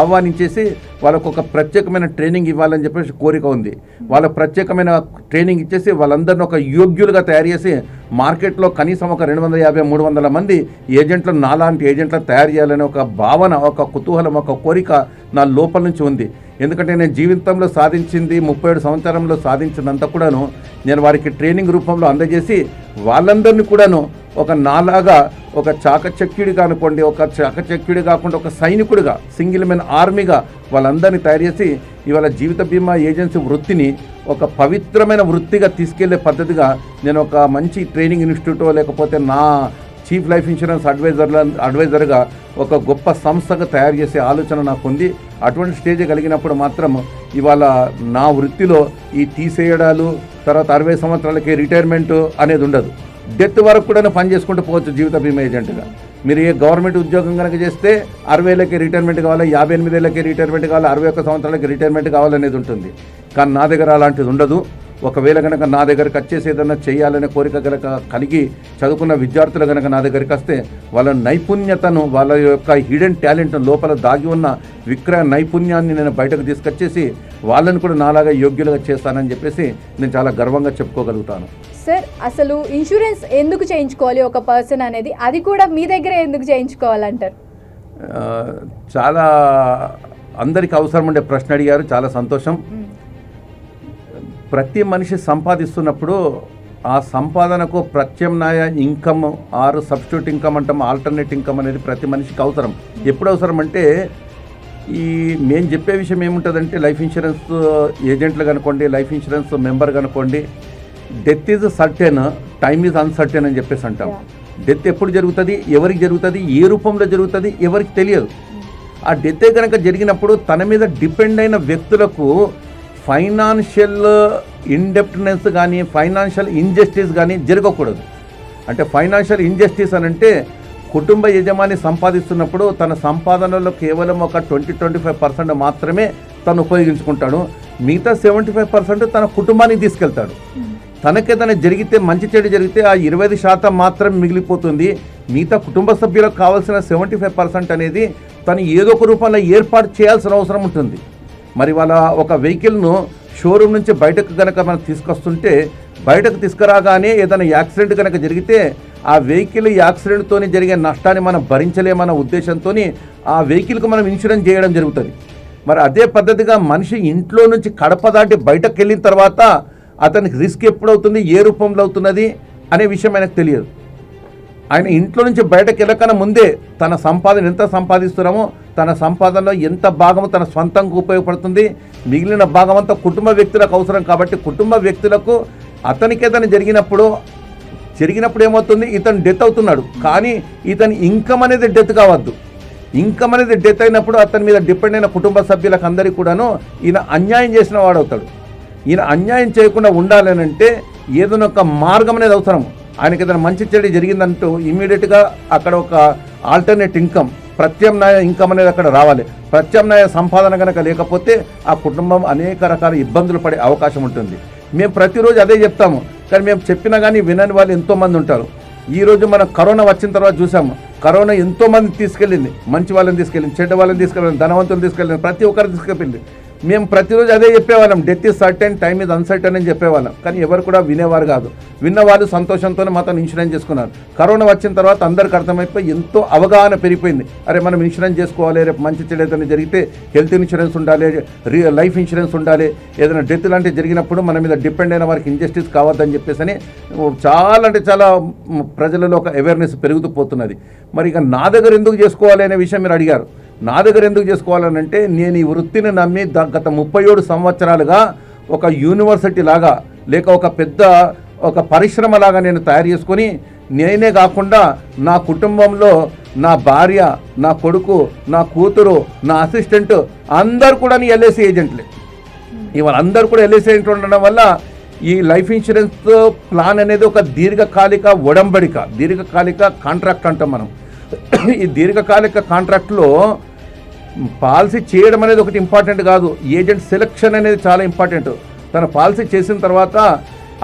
ఆహ్వానించేసి వాళ్ళకు ఒక ప్రత్యేకమైన ట్రైనింగ్ ఇవ్వాలని చెప్పేసి కోరిక ఉంది. వాళ్ళకు ప్రత్యేకమైన ట్రైనింగ్ ఇచ్చేసి వాళ్ళందరినీ ఒక యోగ్యులుగా తయారు చేసి మార్కెట్లో కనీసం ఒక 250-300 మంది ఏజెంట్లు, నాలాంటి ఏజెంట్లను తయారు చేయాలనే ఒక భావన, ఒక కుతూహలం, ఒక కోరిక నా లోపల నుంచి ఉంది. ఎందుకంటే నేను జీవితంలో సాధించింది 37 సంవత్సరంలో సాధించినంత కూడాను నేను వారికి ట్రైనింగ్ రూపంలో అందజేసి వాళ్ళందరినీ కూడాను ఒక నాలాగా ఒక చాకచక్యుడిగా అనుకోండి, ఒక చాకచక్యుడి కాకుండా ఒక సైనికుడిగా, సింగిల్ మెన్ ఆర్మీగా వాళ్ళందరినీ తయారు చేసి ఇవాళ జీవిత బీమా ఏజెన్సీ వృత్తిని ఒక పవిత్రమైన వృత్తిగా తీసుకెళ్లే నేను ఒక మంచి ట్రైనింగ్ ఇన్స్టిట్యూటో లేకపోతే నా చీఫ్ లైఫ్ ఇన్సూరెన్స్ అడ్వైజర్గా ఒక గొప్ప సంస్థగా తయారు చేసే ఆలోచన నాకు ఉంది. అటువంటి స్టేజ్ కలిగినప్పుడు మాత్రం ఇవాళ నా వృత్తిలో ఈ తీసేయడాలు, తర్వాత 60 సంవత్సరాలకి రిటైర్మెంట్ అనేది ఉండదు. డెత్ వరకు కూడా పని చేసుకుంటూ పోవచ్చు జీవిత బీమా ఏజెంట్గా. మీరు ఏ గవర్నమెంట్ ఉద్యోగం కనుక చేస్తే 60 ఏళ్ళకి రిటైర్మెంట్ కావాలి, 58 ఏళ్ళకి రిటైర్మెంట్ కావాలి, 61 సంవత్సరాలకి రిటైర్మెంట్ కావాలనేది ఉంటుంది. కానీ నా దగ్గర అలాంటిది ఉండదు. ఒకవేళ కనుక నా దగ్గరికి వచ్చేసి ఏదైనా చేయాలనే కోరిక కనుక కలిగి చదువుకున్న విద్యార్థులు కనుక నా దగ్గరికి వస్తే వాళ్ళ నైపుణ్యతను, వాళ్ళ యొక్క హిడెన్ టాలెంట్ను, లోపల దాగి ఉన్న విక్రయ నైపుణ్యాన్ని నేను బయటకు తీసుకొచ్చేసి వాళ్ళని కూడా నాలాగా యోగ్యులుగా చేస్తానని చెప్పేసి నేను చాలా గర్వంగా చెప్పుకోగలుగుతాను. సార్, అసలు ఇన్సూరెన్స్ ఎందుకు చేయించుకోవాలి ఒక పర్సన్ అనేది, అది కూడా మీ దగ్గర ఎందుకు చేయించుకోవాలంటారు? చాలా అందరికి అవసరం ఉండే ప్రశ్న అడిగారు, చాలా సంతోషం. ప్రతి మనిషి సంపాదిస్తున్నప్పుడు ఆ సంపాదనకు ప్రత్యామ్నాయ ఇన్కమ్ ఆర్ సబ్స్టిట్యూట్ ఇన్కమ్ అంటాం, ఆల్టర్నేట్ ఇన్కమ్ అనేది ప్రతి మనిషికి అవసరం. ఎప్పుడు అవసరం అంటే మేము చెప్పే విషయం ఏముంటుందంటే లైఫ్ ఇన్సూరెన్స్ ఏజెంట్లు కనుకోండి, లైఫ్ ఇన్సూరెన్స్ మెంబర్ కనుకోండి, death is certain, time is uncertain అని చెప్పేసి అంటాం. డెత్ ఎప్పుడు జరుగుతుంది, ఎవరికి జరుగుతుంది, ఏ రూపంలో జరుగుతుంది ఎవరికి తెలియదు. ఆ డెత్ కనుక జరిగినప్పుడు తన మీద డిపెండ్ అయిన వ్యక్తులకు ఫైనాన్షియల్ ఇండెప్టెనెన్స్ కానీ ఫైనాన్షియల్ ఇంజస్టిస్ కానీ జరగకూడదు. అంటే ఫైనాన్షియల్ ఇంజస్టిస్ అని అంటే కుటుంబ యజమాని సంపాదిస్తున్నప్పుడు తన సంపాదనలో కేవలం ఒక 20-25% మాత్రమే తను ఉపయోగించుకుంటాడు. మిగతా 75% తన కుటుంబానికి తీసుకెళ్తాడు. తనకేదైనా జరిగితే, మంచి చెడు జరిగితే ఆ 25% మాత్రమే మిగిలిపోతుంది. మిగతా కుటుంబ సభ్యులకు కావాల్సిన 75% అనేది తను ఏదో ఒక రూపంలో ఏర్పాటు చేయాల్సిన అవసరం ఉంటుంది. మరి వాళ్ళ ఒక వెహికల్ను షోరూమ్ నుంచి బయటకు కనుక మనం తీసుకొస్తుంటే, బయటకు తీసుకురాగానే ఏదైనా యాక్సిడెంట్ కనుక జరిగితే ఆ వెహికల్ యాక్సిడెంట్తో జరిగే నష్టాన్ని మనం భరించలేమన్న ఉద్దేశంతో ఆ వెహికల్కి మనం ఇన్సూరెన్స్ చేయడం జరుగుతుంది. మరి అదే పద్ధతిగా మనిషి ఇంట్లో నుంచి కడప దాటి బయటకు వెళ్ళిన తర్వాత అతనికి రిస్క్ ఎప్పుడవుతుంది, ఏ రూపంలో అవుతున్నది అనే విషయం ఆయనకు తెలియదు. ఆయన ఇంట్లో నుంచి బయటకు వెళ్ళకన్నా ముందే తన సంపాదన ఎంత సంపాదిస్తున్నామో, తన సంపాదనలో ఎంత భాగము తన స్వంతంగా ఉపయోగపడుతుంది, మిగిలిన భాగం అంతా కుటుంబ వ్యక్తులకు అవసరం. కాబట్టి కుటుంబ వ్యక్తులకు అతనికి ఏదైనా జరిగినప్పుడు ఏమవుతుంది, ఇతను డెత్ అవుతున్నాడు, కానీ ఇతని ఇన్కమ్ అనేది డెత్ కావద్దు. ఇన్కమ్ అనేది డెత్ అయినప్పుడు అతని మీద డిపెండ్ అయిన కుటుంబ సభ్యులకు అందరికీ కూడాను ఈయన అన్యాయం చేసిన వాడు అవుతాడు. ఈయన అన్యాయం చేయకుండా ఉండాలని అంటే ఏదైనా ఒక మార్గం అనేది అవసరం. ఆయనకి ఏదైనా మంచి చెడు జరిగిందంటూ ఇమీడియట్గా అక్కడ ఒక ఆల్టర్నేట్ ఇన్కమ్, ప్రత్యామ్నాయ ఇన్కమ్ అనేది అక్కడ రావాలి. ప్రత్యామ్నాయ సంపాదన కనుక లేకపోతే ఆ కుటుంబం అనేక రకాల ఇబ్బందులు పడే అవకాశం ఉంటుంది. మేము ప్రతిరోజు అదే చెప్తాము, కానీ మేము చెప్పినా కానీ వినని వాళ్ళు ఎంతోమంది ఉంటారు. ఈరోజు మనం కరోనా వచ్చిన తర్వాత చూసాము, కరోనా ఎంతోమంది తీసుకెళ్ళింది. మంచి వాళ్ళని తీసుకెళ్ళింది, చెడ్డ వాళ్ళని తీసుకెళ్ళింది, ధనవంతులు తీసుకెళ్ళింది, ప్రతి ఒక్కరు తీసుకెళ్ళింది. మేము ప్రతిరోజు అదే చెప్పేవాళ్ళం, death is certain, time is uncertain అని చెప్పేవాళ్ళం. కానీ ఎవరు కూడా వినేవారు కాదు. విన్నవాళ్ళు సంతోషంతోనే మాత్రం ఇన్సూరెన్స్ చేసుకున్నారు. కరోనా వచ్చిన తర్వాత అందరికి అర్థమైపోయి ఎంతో అవగాహన పెరిగిపోయింది. అరే మనం ఇన్సూరెన్స్ చేసుకోవాలి, రేపు మంచి చెడు ఏదైనా జరిగితే హెల్త్ ఇన్సూరెన్స్ ఉండాలి, లైఫ్ ఇన్సూరెన్స్ ఉండాలి, ఏదైనా డెత్ లాంటివి జరిగినప్పుడు మన మీద డిపెండ్ అయిన వారికి ఇంజస్టిస్ కావద్దని చెప్పేసి అని చాలా అంటే చాలా ప్రజలలో ఒక అవేర్నెస్ పెరుగుతూ పోతున్నది. మరి ఇక నా దగ్గర ఎందుకు చేసుకోవాలి అనే విషయం మీరు అడిగారు. నా దగ్గర ఎందుకు చేసుకోవాలనంటే నేను ఈ వృత్తిని నమ్మి గత 37 సంవత్సరాలుగా ఒక యూనివర్సిటీ లాగా లేక ఒక పెద్ద ఒక పరిశ్రమ లాగా నేను తయారు చేసుకొని, నేనే కాకుండా నా కుటుంబంలో నా భార్య, నా కొడుకు, నా కూతురు, నా అసిస్టెంట్ అందరు కూడా ఎల్ఐసి ఏజెంట్లే. ఇవాళ అందరు కూడా ఎల్ఐసి ఏజెంట్ ఉండడం వల్ల ఈ లైఫ్ ఇన్సూరెన్స్ ప్లాన్ అనేది ఒక దీర్ఘకాలిక ఒడంబడిక, దీర్ఘకాలిక కాంట్రాక్ట్ అంటాం మనం. ఈ దీర్ఘకాలిక కాంట్రాక్ట్లో పాలసీ చేయడం అనేది ఒకటి ఇంపార్టెంట్ కాదు, ఏజెంట్ సెలెక్షన్ అనేది చాలా ఇంపార్టెంట్. తన పాలసీ చేసిన తర్వాత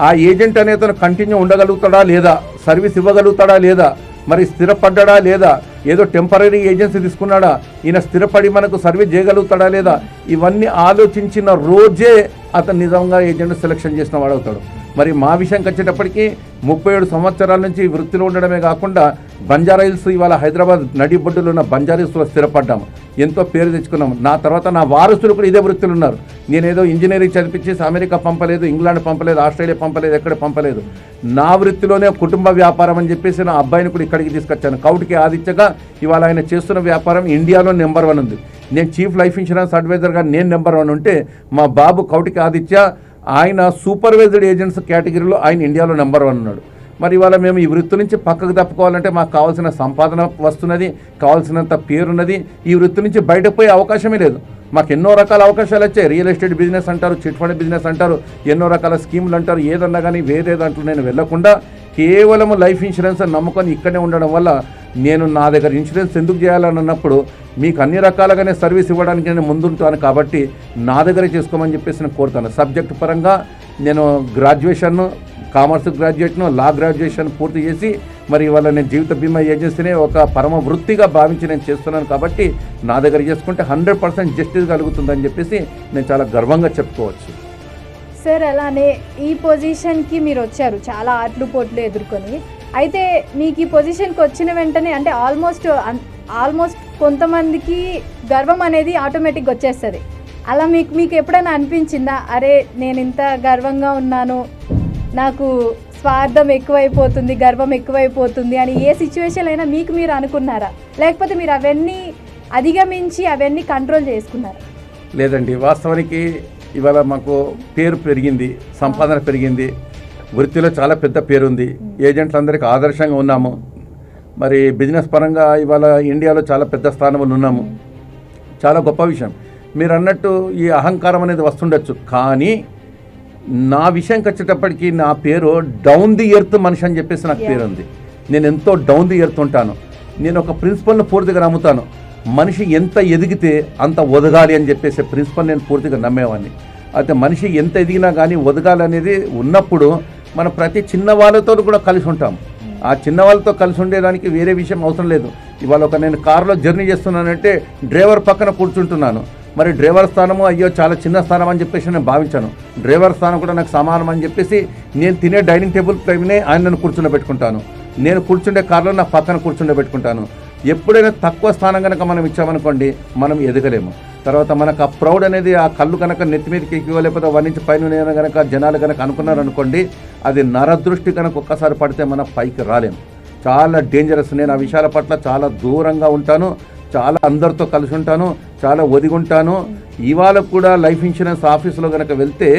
ఆ ఏజెంట్ అనేది తను కంటిన్యూ ఉండగలుగుతాడా లేదా, సర్వీస్ ఇవ్వగలుగుతాడా లేదా, మరి స్థిరపడ్డా లేదా, ఏదో టెంపరీ ఏజెన్సీ తీసుకున్నాడా, ఈయన స్థిరపడి మనకు సర్వీస్ చేయగలుగుతాడా లేదా, ఇవన్నీ ఆలోచించిన రోజే అతను నిజంగా ఏజెంట్ సెలెక్షన్ చేసిన వాడు అవుతాడు. మరి మా విషయంకి వచ్చేటప్పటికి 37 సంవత్సరాల నుంచి వృత్తిలో ఉండడమే కాకుండా బంజారా హిల్స్, ఇవాళ హైదరాబాద్ నడిబొడ్డులో ఉన్న బంజారా హిల్స్లో స్థిరపడ్డాము, ఎంతో పేరు తెచ్చుకున్నాము. నా తర్వాత నా వారసులు కూడా ఇదే వృత్తిలో ఉన్నారు. నేనేదో ఇంజనీరింగ్ చదివించేసి అమెరికా పంపలేదు, ఇంగ్లాండ్ పంపలేదు, ఆస్ట్రేలియా పంపలేదు, ఎక్కడ పంపలేదు. నా వృత్తిలోనే కుటుంబ వ్యాపారం అని చెప్పేసి నా అబ్బాయిని కూడా ఇక్కడికి తీసుకొచ్చాను. కౌటికి ఆదిత్యగా ఇవాళ ఆయన చేస్తున్న వ్యాపారం ఇండియాలో నెంబర్ 1 ఉంది. నేను చీఫ్ లైఫ్ ఇన్సూరెన్స్ అడ్వైజర్గా నేను నెంబర్ 1 ఉంటే మా బాబు కౌటికి ఆదిత్య ఆయన సూపర్వైజర్డ్ ఏజెంట్స్ కేటగిరీలో ఆయన ఇండియాలో నెంబర్ 1 ఉన్నాడు. మరి ఇవాళ మేము ఈ వృత్తి నుంచి పక్కకు తప్పుకోవాలంటే మాకు కావాల్సిన సంపాదన వస్తున్నది, కావాల్సినంత పేరున్నది. ఈ వృత్తి నుంచి బయటకు పోయే అవకాశమే లేదు. మాకు ఎన్నో రకాల అవకాశాలు వచ్చాయి. రియల్ ఎస్టేట్ బిజినెస్ అంటారు, చిట్ ఫండ్ బిజినెస్ అంటారు, ఎన్నో రకాల స్కీములు అంటారు. ఏదన్నా కానీ వేరే దాంట్లో నేను వెళ్లకుండా కేవలం లైఫ్ ఇన్సూరెన్స్ అని నమ్ముకొని ఇక్కడనే ఉండడం వల్ల నేను నా దగ్గర ఇన్సూరెన్స్ ఎందుకు చేయాలని అన్నప్పుడు మీకు అన్ని రకాలుగానే సర్వీస్ ఇవ్వడానికి నేను ముందుంటాను కాబట్టి నా దగ్గరే చేసుకోమని చెప్పేసి నేను కోరుతాను. సబ్జెక్ట్ పరంగా నేను గ్రాడ్యుయేషన్, కామర్స్ గ్రాడ్యుయేట్ను, లా గ్రాడ్యుయేషన్ పూర్తి చేసి మరి ఇవాళ నేను జీవిత బీమా ఏజెన్సీనే ఒక పరమ వృత్తిగా భావించి నేను చేస్తున్నాను కాబట్టి నా దగ్గర చేసుకుంటే 100% జస్టిస్ కలుగుతుందని చెప్పేసి నేను చాలా గర్వంగా చెప్పుకోవచ్చు. సార్ అలానే ఈ పొజిషన్కి మీరు వచ్చారు చాలా ఆటలు పోట్లు ఎదుర్కొని. అయితే మీకు ఈ పొజిషన్కి వచ్చిన వెంటనే అంటే ఆల్మోస్ట్ కొంతమందికి గర్వం అనేది ఆటోమేటిక్గా వచ్చేస్తుంది. అలా మీకు ఎప్పుడైనా అనిపించిందా, అరే నేను ఇంత గర్వంగా ఉన్నాను, నాకు స్వార్థం ఎక్కువైపోతుంది, గర్వం ఎక్కువైపోతుంది అని ఏ సిచ్యువేషన్ అయినా మీకు మీరు అనుకున్నారా? లేకపోతే మీరు అవన్నీ అధిగమించి అవన్నీ కంట్రోల్ చేసుకున్నారా? లేదండి, వాస్తవానికి ఇవాళ మాకు పేరు పెరిగింది, సంపాదన పెరిగింది, వృత్తిలో చాలా పెద్ద పేరుంది, ఏజెంట్లందరికీ ఆదర్శంగా ఉన్నాము. మరి బిజినెస్ పరంగా ఇవాళ ఇండియాలో చాలా పెద్ద స్థానంలో ఉన్నాము. చాలా గొప్ప విషయం. మీరు అన్నట్టు ఈ అహంకారం అనేది వస్తుండొచ్చు, కానీ నా విషయంకి వచ్చేటప్పటికి నా పేరు డౌన్ ది ఎర్త్ మనిషి అని చెప్పేసి నాకు పేరు ఉంది. నేను ఎంతో డౌన్ ది ఎర్త్ ఉంటాను. నేను ఒక ప్రిన్సిపల్ని పూర్తిగా నమ్ముతాను. మనిషి ఎంత ఎదిగితే అంత ఒదగాలి అని చెప్పేసి ప్రిన్సిపల్ నేను పూర్తిగా నమ్మేవాడిని. అయితే మనిషి ఎంత ఎదిగినా కానీ ఒదగాలి అనేది ఉన్నప్పుడు మనం ప్రతి చిన్న వాళ్ళతో కూడా కలిసి ఉంటాం. ఆ చిన్న వాళ్ళతో కలిసి ఉండేదానికి వేరే విషయం అవసరం లేదు. ఇవాళ నేను కారులో జర్నీ చేస్తున్నానంటే డ్రైవర్ పక్కన కూర్చుంటున్నాను. మరి డ్రైవర్ స్థానము అయ్యో చాలా చిన్న స్థానం అని చెప్పేసి నేను భావించాను. డ్రైవర్ స్థానం కూడా నాకు సమానం అని చెప్పేసి నేను తినే డైనింగ్ టేబుల్ పైనే ఆయన నన్ను కూర్చుండబెట్టుకుంటాను. నేను కూర్చుండే కారులో నా పక్కన కూర్చుండబెట్టుకుంటాను. ఎప్పుడైనా తక్కువ స్థానం కనుక మనం ఇచ్చామనుకోండి మనం ఎదగలేము. తర్వాత మనకు ఆ ప్రౌడ్ అనేది ఆ కళ్ళు కనుక నెత్తి మీదకి ఎక్కువ లేకపోతే వర్ణించి పైన కనుక జనాలు కనుక అనుకున్నారనుకోండి, అది నరదృష్టి కనుక ఒక్కసారి పడితే మనం పైకి రాలేము. చాలా డేంజరస్. నేను ఆ విషయాల పట్ల చాలా దూరంగా ఉంటాను, చాలా అందరితో కలిసి ఉంటాను, చాలా ఒదిగుంటాను. ఇవాళ కూడా లైఫ్ ఇన్సూరెన్స్ ఆఫీసులో కనుక వెళ్తే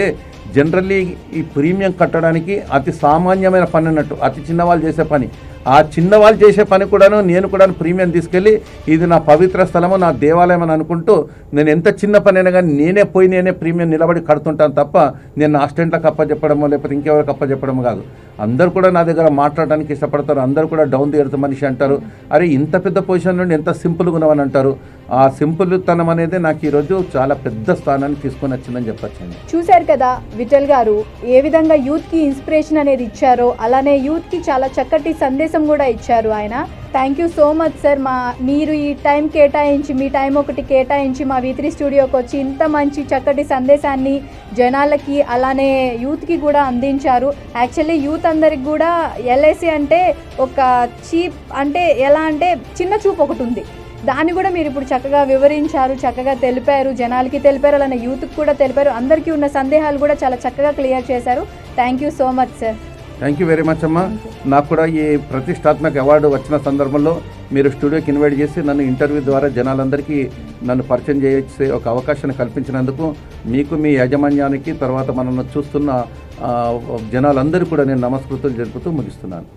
జనరల్లీ ఈ ప్రీమియం కట్టడానికి అతి సామాన్యమైన పని అన్నట్టు, అతి చిన్నవాళ్ళు చేసే పని. ఆ చిన్నవాళ్ళు చేసే పని కూడాను నేను కూడా ప్రీమియం తీసుకెళ్ళి ఇది నా పవిత్ర స్థలము, నా దేవాలయం అని అనుకుంటూ నేను ఎంత చిన్న పని అయినా కానీ నేనే ప్రీమియం నిలబడి కడుతుంటాను తప్ప నేను అసిస్టెంట్లకు అప్పచెప్పడమో లేకపోతే ఇంకెవరికి అప్పచెప్పడమో కాదు. అందరూ కూడా నా దగ్గర మాట్లాడడానికి ఇష్టపడతారు. అందరూ కూడా డౌన్ ది ఎర్త్ మనిషి అంటారు. అరే ఇంత పెద్ద పొజిషన్ నుండి ఎంత సింపుల్గా ఉన్నామని అంటారు. ఆ సింపుల్ తనం అనేది నాకు ఈరోజు చాలా పెద్ద స్థానాన్ని తీసుకొని వచ్చిందని చెప్పొచ్చండి. చూశారు కదా విఠల్ గారు ఏ విధంగా యూత్కి ఇన్స్పిరేషన్ అనేది ఇచ్చారో, అలానే యూత్కి చాలా చక్కటి సందేశం కూడా ఇచ్చారు ఆయన. Thank you so much sir. మీరు ఈ టైం కేటాయించి, మీ టైం ఒకటి కేటాయించి మా V3 స్టూడియోకి వచ్చి ఇంత మంచి చక్కటి సందేశాన్ని జనాలకి అలానే యూత్కి కూడా అందించారు. యాక్చువల్లీ యూత్ అందరికి కూడా LIC అంటే ఒక చీప్ అంటే ఎలా అంటే చిన్న చూపు ఒకటి ఉంది. దాన్ని కూడా మీరు ఇప్పుడు చక్కగా వివరించారు, చక్కగా తెలిపారు, జనాలకి తెలిపారు, అలానే యూత్కి కూడా తెలిపారు. అందరికీ ఉన్న సందేహాలు కూడా చాలా చక్కగా క్లియర్ చేశారు. Thank you so much sir. Thank you very much అమ్మా. నాకు కూడా ఈ ప్రతిష్టాత్మక అవార్డు వచ్చిన సందర్భంలో మీరు స్టూడియోకి ఇన్వైట్ చేసి నన్ను ఇంటర్వ్యూ ద్వారా జనాలందరికీ నన్ను పరిచయం చేసే ఒక అవకాశాన్ని కల్పించినందుకు మీకు, మీ యాజమాన్యానికి, తర్వాత మనల్ని చూస్తున్న జనాలందరూ కూడా నేను నమస్కృతులు జరుపుతూ ముగిస్తున్నాను.